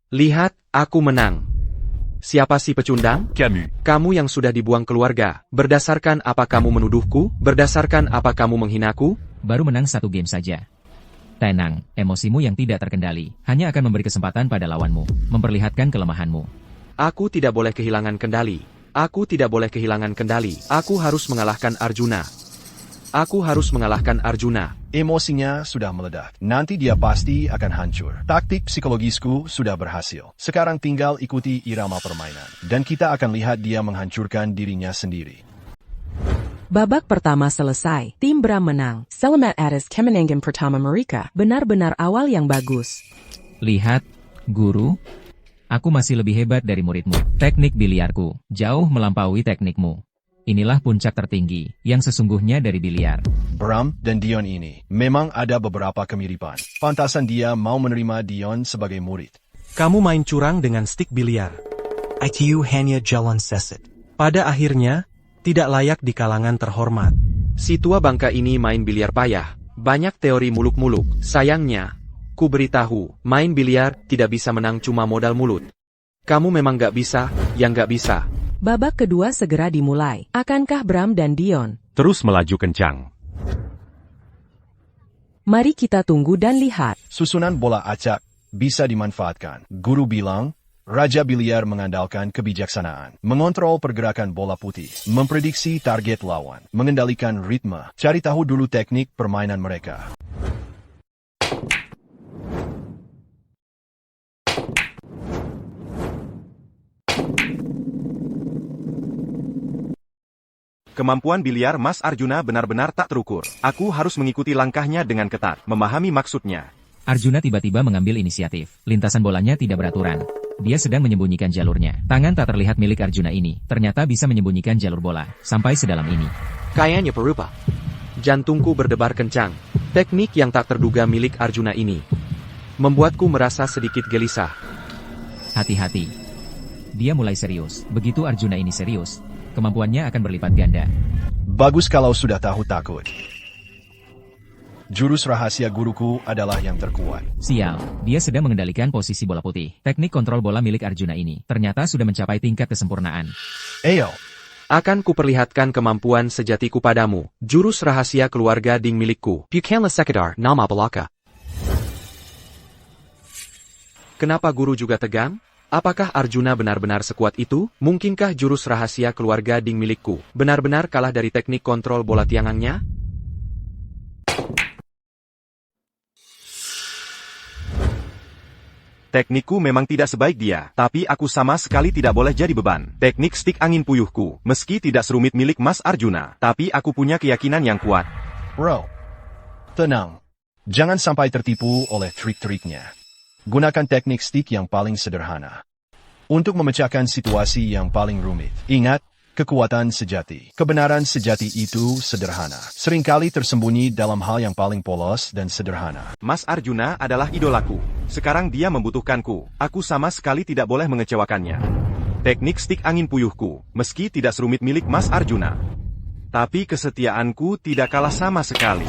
Lihat, aku menang. Siapa si pecundang? Kamu yang sudah dibuang keluarga. Berdasarkan apa kamu menuduhku? Berdasarkan apa kamu menghinaku? Baru menang 1 game saja. Tenang, emosimu yang tidak terkendali hanya akan memberi kesempatan pada lawanmu, memperlihatkan kelemahanmu. Aku tidak boleh kehilangan kendali. Aku tidak boleh kehilangan kendali. Aku harus mengalahkan Arjuna. Aku harus mengalahkan Arjuna. Emosinya sudah meledak. Nanti dia pasti akan hancur. Taktik psikologisku sudah berhasil. Sekarang tinggal ikuti irama permainan. Dan kita akan lihat dia menghancurkan dirinya sendiri. Babak pertama selesai. Tim Bram menang. Selamat atas kemenangan pertama mereka. Benar-benar awal yang bagus. Lihat, guru. Aku masih lebih hebat dari muridmu. Teknik biliarku jauh melampaui teknikmu. Inilah puncak tertinggi yang sesungguhnya dari biliar. Bram dan Dion ini memang ada beberapa kemiripan. Pantasan dia mau menerima Dion sebagai murid. Kamu main curang dengan stik biliar. ITU hanya jalan seset. Pada akhirnya, tidak layak di kalangan terhormat. Si tua bangka ini main biliar payah. Banyak teori muluk-muluk. Sayangnya, ku beritahu, main biliar tidak bisa menang cuma modal mulut. Kamu memang gak bisa, yang gak bisa. Babak kedua segera dimulai. Akankah Bram dan Dion terus melaju kencang? Mari kita tunggu dan lihat. Susunan bola acak bisa dimanfaatkan. Guru bilang, Raja Biliar mengandalkan kebijaksanaan, mengontrol pergerakan bola putih, memprediksi target lawan, mengendalikan ritme, cari tahu dulu teknik permainan mereka. Kemampuan biliar Mas Arjuna benar-benar tak terukur. Aku harus mengikuti langkahnya dengan ketat, memahami maksudnya. Arjuna tiba-tiba mengambil inisiatif. Lintasan bolanya tidak beraturan. Dia sedang menyembunyikan jalurnya. Tangan tak terlihat milik Arjuna ini ternyata bisa menyembunyikan jalur bola sampai sedalam ini. Kayaknya perupa. Jantungku berdebar kencang. Teknik yang tak terduga milik Arjuna ini membuatku merasa sedikit gelisah. Hati-hati. Dia mulai serius. Begitu Arjuna ini serius, kemampuannya akan berlipat ganda. Bagus kalau sudah tahu takut. Jurus rahasia guruku adalah yang terkuat. Sial, dia sedang mengendalikan posisi bola putih. Teknik kontrol bola milik Arjuna ini ternyata sudah mencapai tingkat kesempurnaan. Ayo. Akan kuperlihatkan kemampuan sejatiku padamu. Jurus rahasia keluarga Ding milikku. Bukanlah sekedar nama belaka. Kenapa guru juga tegang? Apakah Arjuna benar-benar sekuat itu? Mungkinkah jurus rahasia keluarga Ding milikku benar-benar kalah dari teknik kontrol bola tiangangnya? Teknikku memang tidak sebaik dia, tapi aku sama sekali tidak boleh jadi beban. Teknik stik angin puyuhku, meski tidak serumit milik Mas Arjuna, tapi aku punya keyakinan yang kuat. Bro, tenang. Jangan sampai tertipu oleh trik-triknya. Gunakan teknik stik yang paling sederhana untuk memecahkan situasi yang paling rumit. Ingat, kekuatan sejati. Kebenaran sejati itu sederhana. Seringkali tersembunyi dalam hal yang paling polos dan sederhana. Mas Arjuna adalah idolaku. Sekarang dia membutuhkanku. Aku sama sekali tidak boleh mengecewakannya. Teknik stik angin puyuhku, meski tidak serumit milik Mas Arjuna, tapi kesetiaanku tidak kalah sama sekali.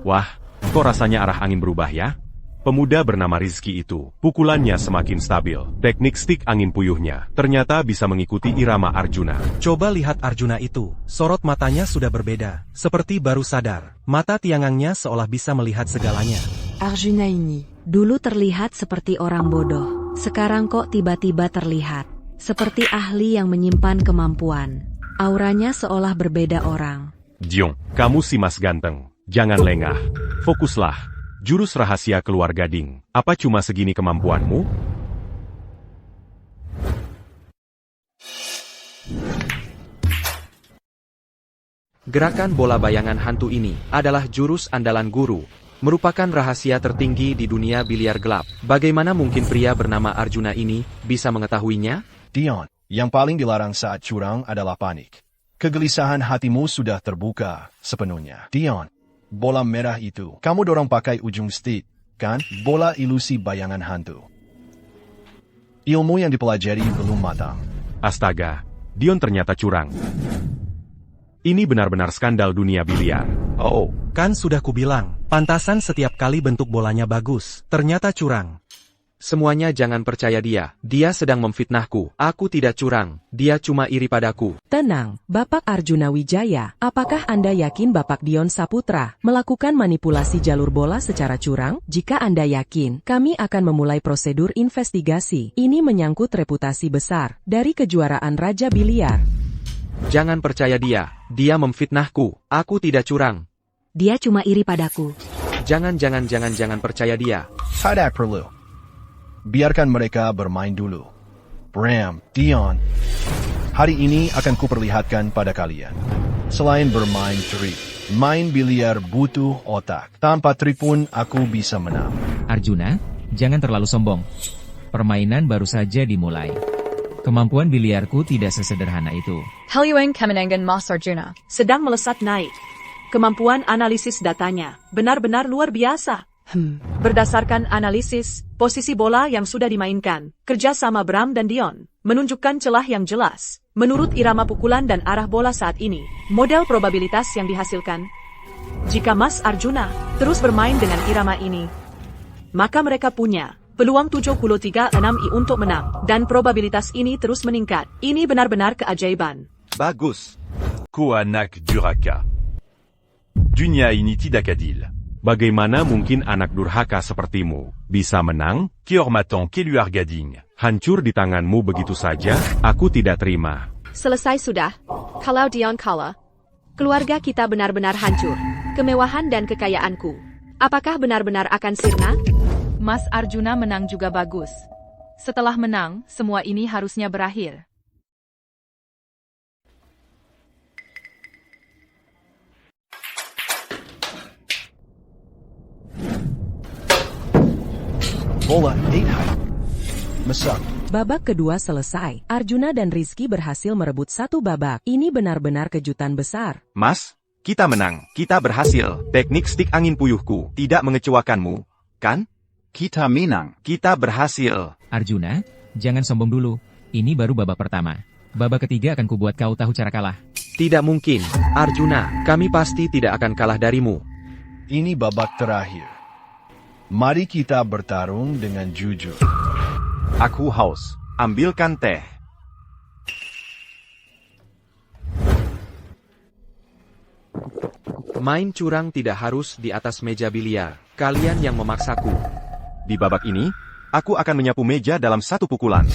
Wah, kok rasanya arah angin berubah ya? Pemuda bernama Rizky itu, pukulannya semakin stabil. Teknik stik angin puyuhnya ternyata bisa mengikuti irama Arjuna. Coba lihat Arjuna itu, sorot matanya sudah berbeda. Seperti baru sadar, mata tiangangnya seolah bisa melihat segalanya. Arjuna ini dulu terlihat seperti orang bodoh. Sekarang kok tiba-tiba terlihat seperti ahli yang menyimpan kemampuan. Auranya seolah berbeda orang. Jiong, kamu si Mas Ganteng. Jangan lengah. Fokuslah. Jurus rahasia keluarga Ding. Apa cuma segini kemampuanmu? Gerakan bola bayangan hantu ini adalah jurus andalan guru, merupakan rahasia tertinggi di dunia biliar gelap. Bagaimana mungkin pria bernama Arjuna ini bisa mengetahuinya? Dion, yang paling dilarang saat curang adalah panik. Kegelisahan hatimu sudah terbuka sepenuhnya. Dion, bola merah itu, kamu dorong pakai ujung stick, kan? Bola ilusi bayangan hantu. Ilmu yang dipelajari belum matang. Astaga, Dion ternyata curang. Ini benar-benar skandal dunia biliar. Oh, kan sudah kubilang, pantasan setiap kali bentuk bolanya bagus, ternyata curang. Semuanya jangan percaya dia sedang memfitnahku. Aku tidak curang, dia cuma iri padaku. Tenang, Bapak Arjuna Wijaya, apakah Anda yakin Bapak Dion Saputra melakukan manipulasi jalur bola secara curang? Jika Anda yakin, kami akan memulai prosedur investigasi. Ini menyangkut reputasi besar dari kejuaraan Raja Biliar. Jangan percaya dia memfitnahku. Aku tidak curang. Dia cuma iri padaku. Jangan percaya dia. Tidak perlu. Biarkan mereka bermain dulu. Bram, Dion, hari ini akan kuperlihatkan pada kalian. Selain bermain trik, main biliar butuh otak. Tanpa trik pun aku bisa menang. Arjuna, jangan terlalu sombong. Permainan baru saja dimulai. Kemampuan biliarku tidak sesederhana itu. Helyueng Kemenangan Mas Arjuna sedang melesat naik. Kemampuan analisis datanya benar-benar luar biasa. Berdasarkan analisis, posisi bola yang sudah dimainkan, kerjasama Bram dan Dion, menunjukkan celah yang jelas. Menurut irama pukulan dan arah bola saat ini, model probabilitas yang dihasilkan. Jika Mas Arjuna terus bermain dengan irama ini, maka mereka punya peluang 73-6 untuk menang, dan probabilitas ini terus meningkat. Ini benar-benar keajaiban. Bagus. Ko anak duraka. Dunia ini tidak adil. Bagaimana mungkin anak durhaka sepertimu bisa menang? Kehormatan keluarga Ding. Hancur di tanganmu begitu saja, aku tidak terima. Selesai sudah. Kalau Dion kalah, keluarga kita benar-benar hancur. Kemewahan dan kekayaanku, apakah benar-benar akan sirna? Mas Arjuna menang juga bagus. Setelah menang, semua ini harusnya berakhir. Bola 8 high. Mesak. Babak kedua selesai. Arjuna dan Rizky berhasil merebut satu babak. Ini benar-benar kejutan besar. Mas, kita menang. Kita berhasil. Teknik stik angin puyuhku tidak mengecewakanmu, kan? Kita menang. Kita berhasil. Arjuna, jangan sombong dulu. Ini baru babak pertama. Babak ketiga akan kubuat kau tahu cara kalah. Tidak mungkin, Arjuna. Kami pasti tidak akan kalah darimu. Ini babak terakhir. Mari kita bertarung dengan jujur. Aku haus. Ambilkan teh. Main curang tidak harus di atas meja biliar. Kalian yang memaksaku. Di babak ini, aku akan menyapu meja dalam satu pukulan.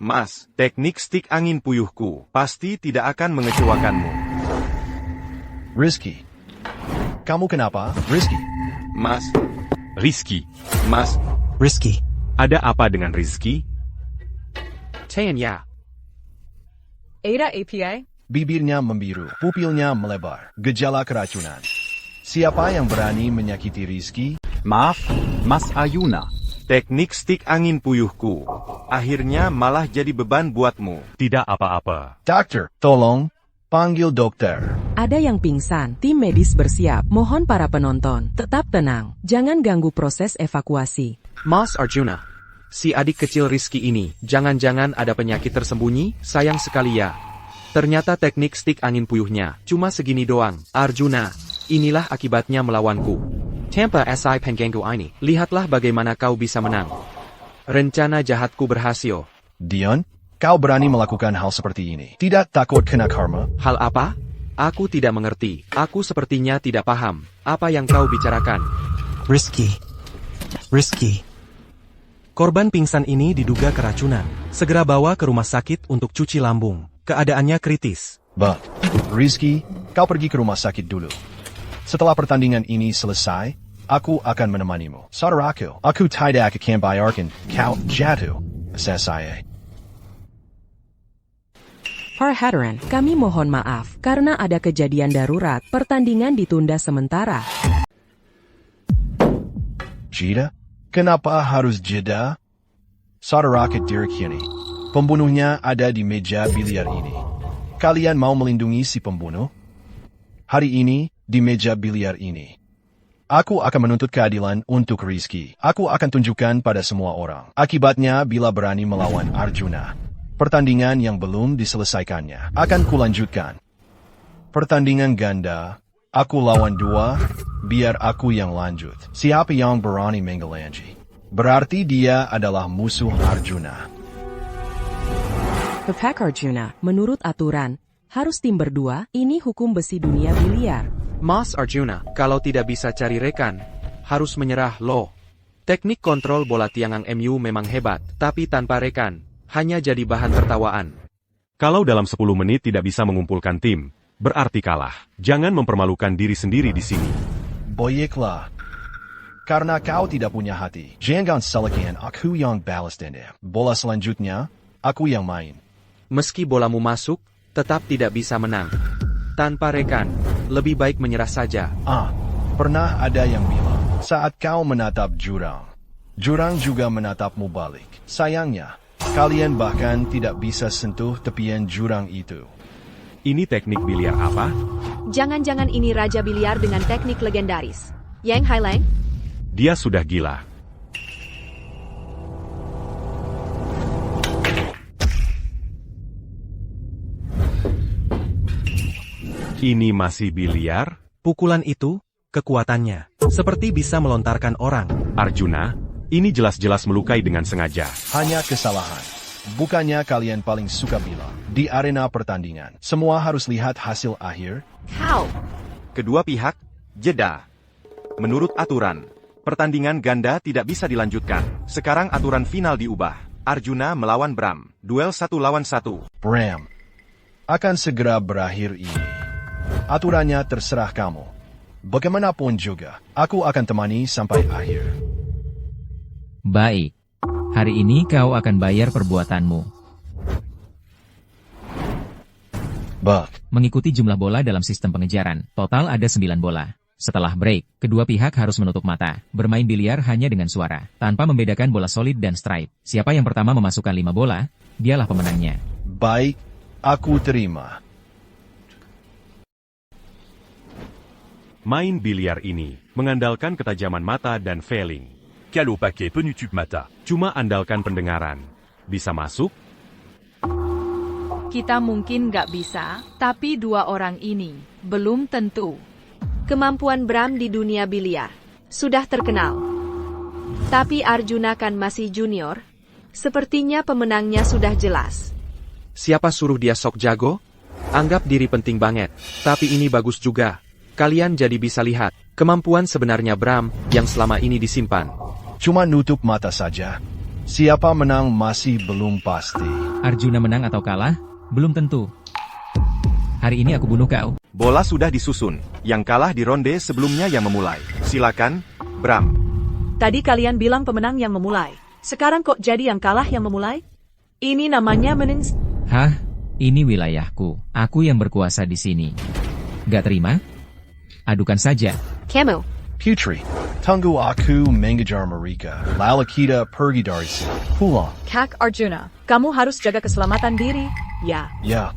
Mas, teknik stik angin puyuhku pasti tidak akan mengecewakanmu. Rizky. Kamu kenapa, Rizky? Mas. Rizky. Mas. Rizky. Ada apa dengan Rizky? Tayan ya. Ada APA? Bibirnya membiru, pupilnya melebar, gejala keracunan. Siapa yang berani menyakiti Rizky? Maaf, Mas Arjuna. Teknik stik angin puyuhku akhirnya malah jadi beban buatmu. Tidak apa-apa. Dokter, tolong. Panggil dokter. Ada yang pingsan, tim medis bersiap. Mohon para penonton, tetap tenang. Jangan ganggu proses evakuasi. Mas Arjuna, si adik kecil Rizky ini, jangan-jangan ada penyakit tersembunyi? Sayang sekali ya. Ternyata teknik stik angin puyuhnya cuma segini doang. Arjuna, inilah akibatnya melawanku. Tanpa SI pengganggu ini, lihatlah bagaimana kau bisa menang. Rencana jahatku berhasil. Dion, kau berani melakukan hal seperti ini. Tidak takut kena karma? Hal apa? Aku tidak mengerti. Aku sepertinya tidak paham. Apa yang kau bicarakan? Rizky. Korban pingsan ini diduga keracunan. Segera bawa ke rumah sakit untuk cuci lambung. Keadaannya kritis. Rizky, kau pergi ke rumah sakit dulu. Setelah pertandingan ini selesai, aku akan menemanimu. Saudaraku, aku tidak akan biarkan kau jatuh. Selesai. Parhadaran, kami mohon maaf karena ada kejadian darurat. Pertandingan ditunda sementara. Jeda? Kenapa harus jeda? Saudaraku Derek Huni. Pembunuhnya ada di meja biliar ini. Kalian mau melindungi si pembunuh? Hari ini, di meja biliar ini. Aku akan menuntut keadilan untuk Rizky. Aku akan tunjukkan pada semua orang. Akibatnya bila berani melawan Arjuna. Pertandingan yang belum diselesaikannya akan kulanjutkan. Pertandingan ganda, aku lawan 2, biar aku yang lanjut. Siapa yang berani menggelanji? Berarti dia adalah musuh Arjuna. Bapak Arjuna, menurut aturan, harus tim berdua, ini hukum besi dunia biliar. Mas Arjuna, kalau tidak bisa cari rekan, harus menyerah loh. Teknik kontrol bola tiangang MU memang hebat, tapi tanpa rekan, hanya jadi bahan tertawaan. Kalau dalam 10 menit tidak bisa mengumpulkan tim, berarti kalah. Jangan mempermalukan diri sendiri di sini. Baiklah. Karena kau tidak punya hati, jangan salahkan aku yang balas dendam. Bola selanjutnya, aku yang main. Meski bolamu masuk, tetap tidak bisa menang. Tanpa rekan, lebih baik menyerah saja. Pernah ada yang bilang, saat kau menatap jurang, jurang juga menatapmu balik. Sayangnya, kalian bahkan tidak bisa sentuh tepian jurang itu. Ini teknik biliar apa? Jangan-jangan ini raja biliar dengan teknik legendaris. Yang Haileng? Dia sudah gila. Ini masih biliar? Pukulan itu, kekuatannya, seperti bisa melontarkan orang. Arjuna, ini jelas-jelas melukai dengan sengaja. Hanya kesalahan. Bukannya kalian paling suka bilang, di arena pertandingan, semua harus lihat hasil akhir? Kau. Kedua pihak, jeda. Menurut aturan, pertandingan ganda tidak bisa dilanjutkan. Sekarang aturan final diubah. Arjuna melawan Bram. Duel 1 lawan 1. Bram, akan segera berakhir ini. Aturannya terserah kamu. Bagaimanapun juga, aku akan temani sampai akhir. Baik. Hari ini kau akan bayar perbuatanmu. Mengikuti jumlah bola dalam sistem pengejaran, total ada 9 bola. Setelah break, kedua pihak harus menutup mata, bermain biliar hanya dengan suara, tanpa membedakan bola solid dan stripe. Siapa yang pertama memasukkan 5 bola, dialah pemenangnya. Baik, aku terima. Main biliar ini mengandalkan ketajaman mata dan feeling. Calo paquet penutup mata. Cuma andalkan pendengaran. Bisa masuk? Kita mungkin nggak bisa, tapi 2 orang ini belum tentu. Kemampuan Bram di dunia biliar sudah terkenal. Tapi Arjuna kan masih junior. Sepertinya pemenangnya sudah jelas. Siapa suruh dia sok jago? Anggap diri penting banget. Tapi ini bagus juga. Kalian jadi bisa lihat kemampuan sebenarnya Bram yang selama ini disimpan. Cuma nutup mata saja. Siapa menang masih belum pasti. Arjuna menang atau kalah? Belum tentu. Hari ini aku bunuh kau. Bola sudah disusun. Yang kalah di ronde sebelumnya yang memulai. Silakan, Bram. Tadi kalian bilang pemenang yang memulai. Sekarang kok jadi yang kalah yang memulai? Ini namanya menins... Hah? Ini wilayahku. Aku yang berkuasa di sini. Gak terima? Adukan saja. Kamu. Putri, tunggu aku mengejar mereka. Lalu kita pergi dari sini. Pulang. Kak Arjuna, kamu harus jaga keselamatan diri. Ya. Ya.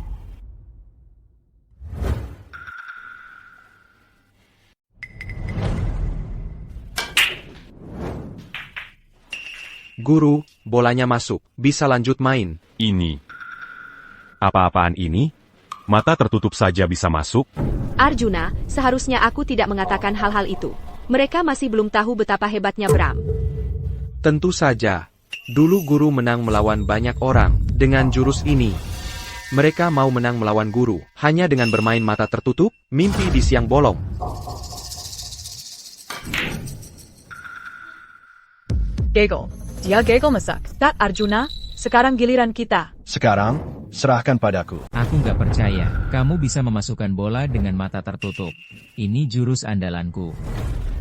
Guru, bolanya masuk. Bisa lanjut main. Ini. Apa-apaan ini? Mata tertutup saja bisa masuk? Arjuna, seharusnya aku tidak mengatakan hal-hal itu. Mereka masih belum tahu betapa hebatnya Bram. Tentu saja. Dulu guru menang melawan banyak orang dengan jurus ini. Mereka mau menang melawan guru hanya dengan bermain mata tertutup, mimpi di siang bolong. Gagal. Dia gagal masak. Tak Arjuna, sekarang giliran kita. Sekarang, serahkan padaku. Aku nggak percaya, kamu bisa memasukkan bola dengan mata tertutup. Ini jurus andalanku.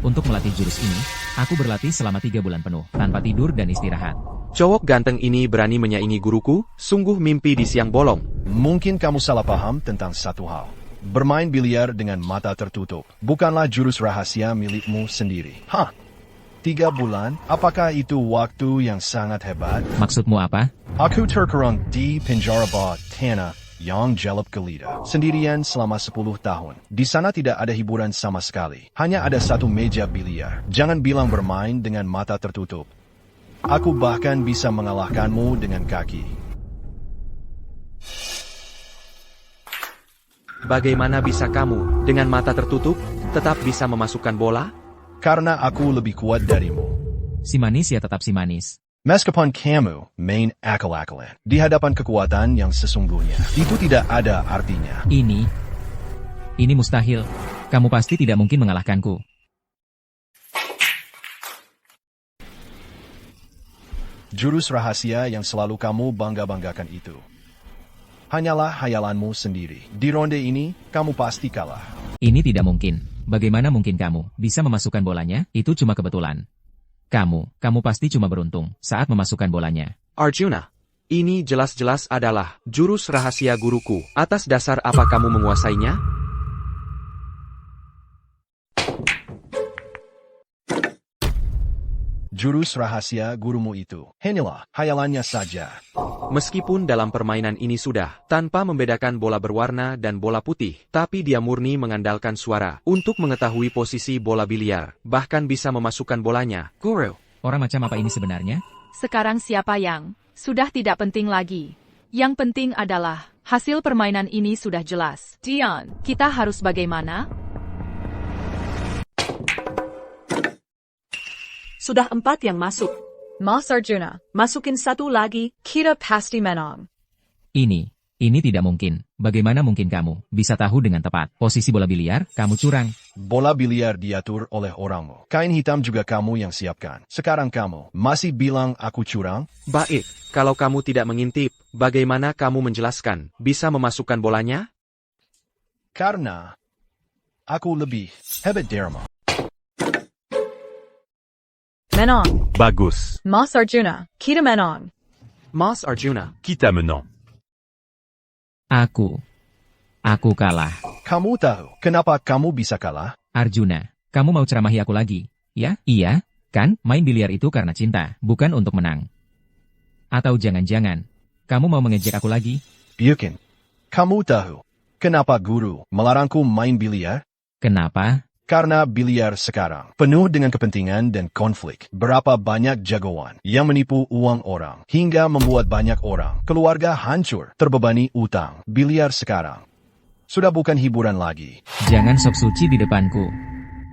Untuk melatih jurus ini, aku berlatih selama 3 bulan penuh, tanpa tidur dan istirahat. Cowok ganteng ini berani menyaingi guruku, sungguh mimpi di siang bolong. Mungkin kamu salah paham tentang satu hal. Bermain biliar dengan mata tertutup bukanlah jurus rahasia milikmu sendiri. 3 bulan? Apakah itu waktu yang sangat hebat? Maksudmu apa? Aku terkurung di penjara bawah tanah yang gelap gelita sendirian selama 10 tahun. Di sana tidak ada hiburan sama sekali. Hanya ada satu meja biliar. Jangan bilang bermain dengan mata tertutup. Aku bahkan bisa mengalahkanmu dengan kaki. Bagaimana bisa kamu, dengan mata tertutup, tetap bisa memasukkan bola? Karena aku lebih kuat darimu. Si manis ya tetap si manis. Meskipun kamu main akal-akalan di hadapan kekuatan yang sesungguhnya, itu tidak ada artinya. Ini mustahil. Kamu pasti tidak mungkin mengalahkanku. Jurus rahasia yang selalu kamu bangga-banggakan itu hanyalah hayalanmu sendiri. Di ronde ini, kamu pasti kalah. Ini tidak mungkin. Bagaimana mungkin kamu bisa memasukkan bolanya? Itu cuma kebetulan. Kamu pasti cuma beruntung saat memasukkan bolanya. Arjuna, ini jelas-jelas adalah jurus rahasia guruku. Atas dasar apa kamu menguasainya? Jurus rahasia gurumu itu hanyalah hayalannya saja. Meskipun dalam permainan ini sudah tanpa membedakan bola berwarna dan bola putih, tapi dia murni mengandalkan suara untuk mengetahui posisi bola biliar, bahkan bisa memasukkan bolanya. Guru, orang macam apa ini sebenarnya? Sekarang siapa yang sudah tidak penting lagi. Yang penting adalah hasil permainan ini sudah jelas. Dion, kita harus bagaimana? Sudah 4 yang masuk. Mas Arjuna, masukin 1 lagi, kita pasti menang. Ini tidak mungkin. Bagaimana mungkin kamu bisa tahu dengan tepat posisi bola biliar? Kamu curang. Bola biliar diatur oleh orangmu. Kain hitam juga kamu yang siapkan. Sekarang kamu masih bilang aku curang? Baik, kalau kamu tidak mengintip, bagaimana kamu menjelaskan bisa memasukkan bolanya? Karena aku lebih hebat darimu. Menang. Bagus. Mas Arjuna, kita menang. Mas Arjuna, Kita menang. Aku kalah. Kamu tahu kenapa kamu bisa kalah? Arjuna, kamu mau ceramahi aku lagi? Ya? Iya, kan? Main biliar itu karena cinta, bukan untuk menang. Atau jangan-jangan, kamu mau mengejek aku lagi? Bukan. Kamu tahu kenapa guru melarangku main biliar? Kenapa? Karena biliar sekarang penuh dengan kepentingan dan konflik. Berapa banyak jagoan yang menipu uang orang hingga membuat banyak orang keluarga hancur terbebani utang. Biliar sekarang sudah bukan hiburan lagi. Jangan sok suci di depanku.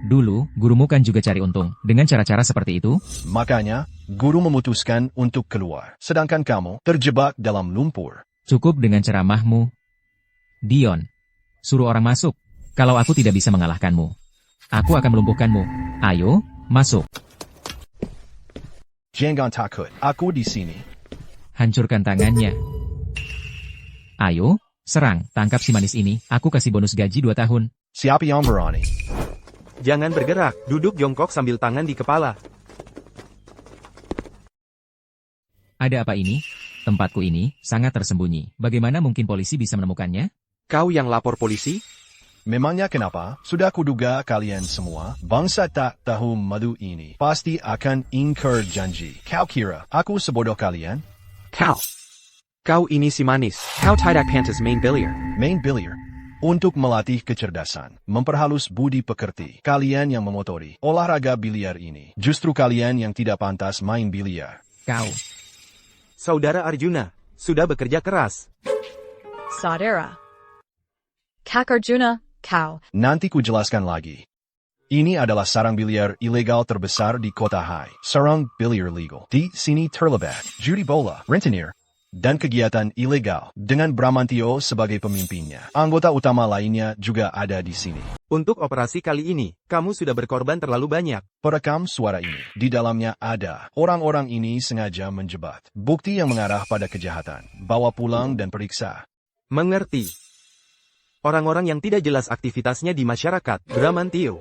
Dulu, gurumu kan juga cari untung dengan cara-cara seperti itu. Makanya, guru memutuskan untuk keluar. Sedangkan kamu terjebak dalam lumpur. Cukup dengan ceramahmu. Dion, suruh orang masuk. Kalau aku tidak bisa mengalahkanmu, aku akan melumpuhkanmu. Ayo, masuk. Jangan takut, aku di sini. Hancurkan tangannya. Ayo, serang, tangkap si manis ini. Aku kasih bonus gaji 2 tahun. Siapa yang berani? Jangan bergerak, duduk jongkok sambil tangan di kepala. Ada apa ini? Tempatku ini sangat tersembunyi. Bagaimana mungkin polisi bisa menemukannya? Kau yang lapor polisi? Memangnya kenapa? Sudah kuduga kalian semua, bangsa tak tahu madu ini pasti akan ingkar janji. Kau kira aku sebodoh kalian? Kau ini si manis. Kau tidak pantas main biliar. Main biliar? Untuk melatih kecerdasan, memperhalus budi pekerti, kalian yang memotori olahraga biliar ini. Justru kalian yang tidak pantas main biliar. Kau. Saudara Arjuna, sudah bekerja keras. Saudara. Kak Arjuna, kau. Nanti ku jelaskan lagi. Ini adalah sarang biliar ilegal terbesar di kota Hai. Sarang biliar legal. Di sini terlibat judi bola, rentenir, dan kegiatan ilegal, dengan Bramantio sebagai pemimpinnya. Anggota utama lainnya juga ada di sini. Untuk operasi kali ini, kamu sudah berkorban terlalu banyak. Perekam suara ini. Di dalamnya ada. Orang-orang ini sengaja menjebat. Bukti yang mengarah pada kejahatan. Bawa pulang dan periksa. Mengerti. Orang-orang yang tidak jelas aktivitasnya di masyarakat. Bramantio,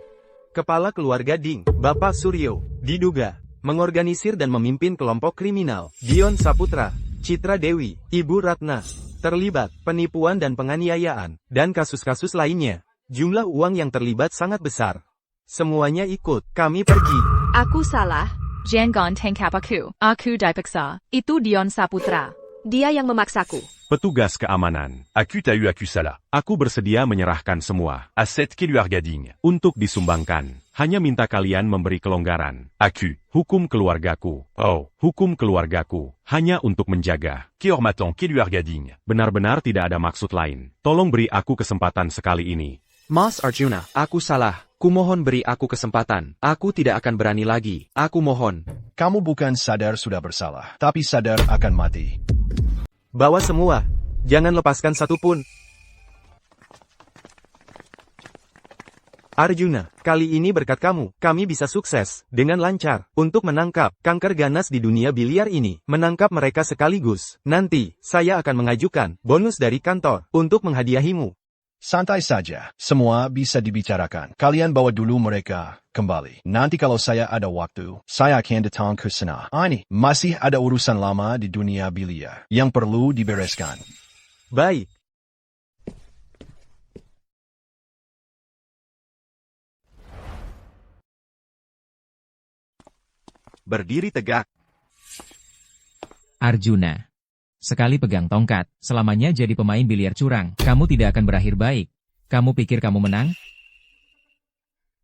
kepala keluarga Ding, Bapak Suryo, diduga mengorganisir dan memimpin kelompok kriminal. Dion Saputra, Citra Dewi, Ibu Ratna, terlibat penipuan dan penganiayaan, dan kasus-kasus lainnya. Jumlah uang yang terlibat sangat besar. Semuanya ikut, kami pergi. Aku salah. Jangan tangkap aku. Aku dipaksa. Itu Dion Saputra. Dia yang memaksaku. Petugas keamanan. Aku t'as eu aku salah. Aku bersedia menyerahkan semua. Aset keluarga Ding. Untuk disumbangkan. Hanya minta kalian memberi kelonggaran. Aku. Hukum keluargaku. Oh. Hukum keluargaku. Hanya untuk menjaga. Kehormatan keluarga Ding. Benar-benar tidak ada maksud lain. Tolong beri aku kesempatan sekali ini. Mas Arjuna, aku salah. Kumohon beri aku kesempatan. Aku tidak akan berani lagi. Aku mohon. Kamu bukan sadar sudah bersalah, tapi sadar akan mati. Bawa semua. Jangan lepaskan satu pun. Arjuna, kali ini berkat kamu, kami bisa sukses dengan lancar untuk menangkap kanker ganas di dunia biliar ini. Menangkap mereka sekaligus. Nanti, saya akan mengajukan bonus dari kantor untuk menghadiahimu. Santai saja, semua bisa dibicarakan. Kalian bawa dulu mereka kembali. Nanti kalau saya ada waktu, saya akan datang ke sana. Ini, masih ada urusan lama di dunia biliar yang perlu dibereskan. Baik. Berdiri tegak. Arjuna. Sekali pegang tongkat, selamanya jadi pemain biliar curang. Kamu tidak akan berakhir baik. Kamu pikir kamu menang?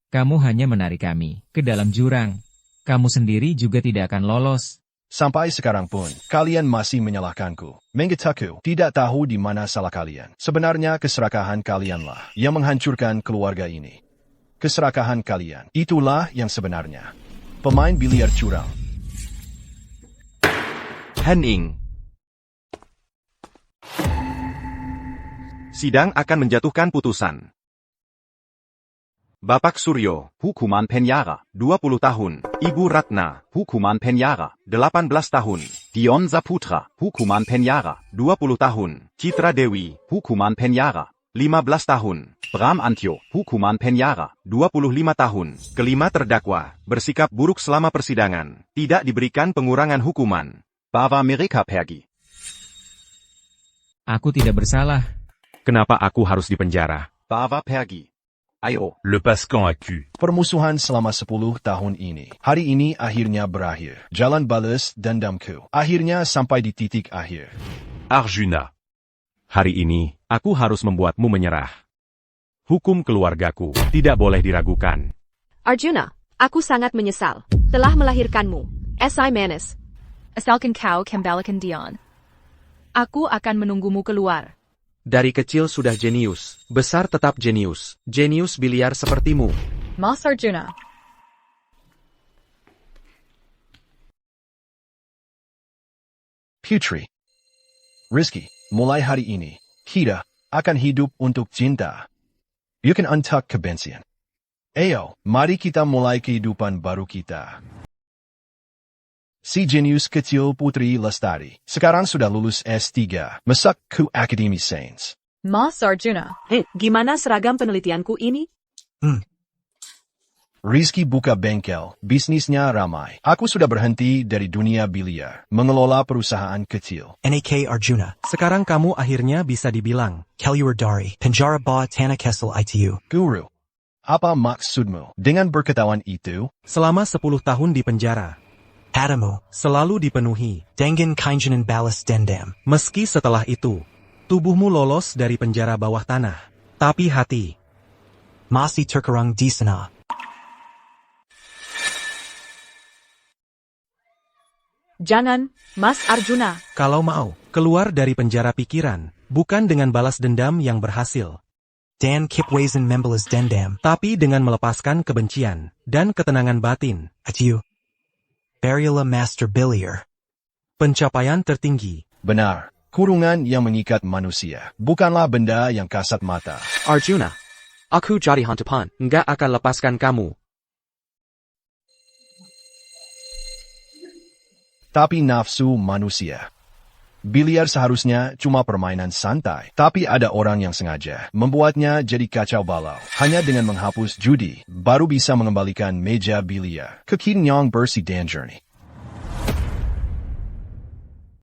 Kamu hanya menarik kami ke dalam jurang. Kamu sendiri juga tidak akan lolos. Sampai sekarang pun, kalian masih menyalahkanku. Menggetaku, tidak tahu di mana salah kalian. Sebenarnya keserakahan kalianlah yang menghancurkan keluarga ini. Keserakahan kalian, itulah yang sebenarnya. Pemain biliar curang. Hening. Sidang akan menjatuhkan putusan. Bapak Suryo, hukuman penjara, 20 tahun. Ibu Ratna, hukuman penjara, 18 tahun. Dion Saputra, hukuman penjara, 20 tahun. Citra Dewi, hukuman penjara, 15 tahun. Bramantio, hukuman penjara, 25 tahun. Kelima terdakwa, bersikap buruk selama persidangan, tidak diberikan pengurangan hukuman. Bawa mereka pergi. Aku tidak bersalah. Kenapa aku harus dipenjara? Bawa pergi. Ayo. Lepaskan aku. Permusuhan selama 10 tahun ini. Hari ini akhirnya berakhir. Jalan balas dendamku. Akhirnya sampai di titik akhir. Arjuna. Hari ini, aku harus membuatmu menyerah. Hukum keluargaku tidak boleh diragukan. Arjuna, aku sangat menyesal. Telah melahirkanmu. S.I. Manis. Asalkan kau kembalikan Dion. Aku akan menunggumu keluar. Dari kecil sudah jenius, besar tetap jenius. Jenius biliar sepertimu. Mas Arjuna. Putri. Rizky, mulai hari ini, kita akan hidup untuk cinta. You can untuck kebencian. Ayo, mari kita mulai kehidupan baru kita. Si jenius kecil Putri Lestari, sekarang sudah lulus S3, masuk ke Akademi Sains. Mas Arjuna. Gimana seragam penelitianku ini? Rizky buka bengkel, bisnisnya ramai. Aku sudah berhenti dari dunia biliar, mengelola perusahaan kecil. NAK Arjuna, sekarang kamu akhirnya bisa dibilang Kelurudari, Penjara Bawah Tanah Kessel ITU. Guru, apa maksudmu dengan berketahuan itu? Selama 10 tahun di penjara. Hadamu selalu dipenuhi dengan kainjanan balas dendam. Meski setelah itu, tubuhmu lolos dari penjara bawah tanah. Tapi hati masih terkurung di sana. Jangan, Mas Arjuna. Kalau mau, keluar dari penjara pikiran, bukan dengan balas dendam yang berhasil. Dan kipwezen membalas dendam, tapi dengan melepaskan kebencian dan ketenangan batin. Atiu. Bariala Master Biliar. Pencapaian tertinggi. Benar, kurungan yang mengikat manusia, bukanlah benda yang kasat mata. Arjuna, aku jadi hantu pan, nggak akan lepaskan kamu. Tapi nafsu manusia. Biliar seharusnya cuma permainan santai, tapi ada orang yang sengaja membuatnya jadi kacau balau. Hanya dengan menghapus judi, baru bisa mengembalikan meja biliar ke keadaan yang bersih dan jernih.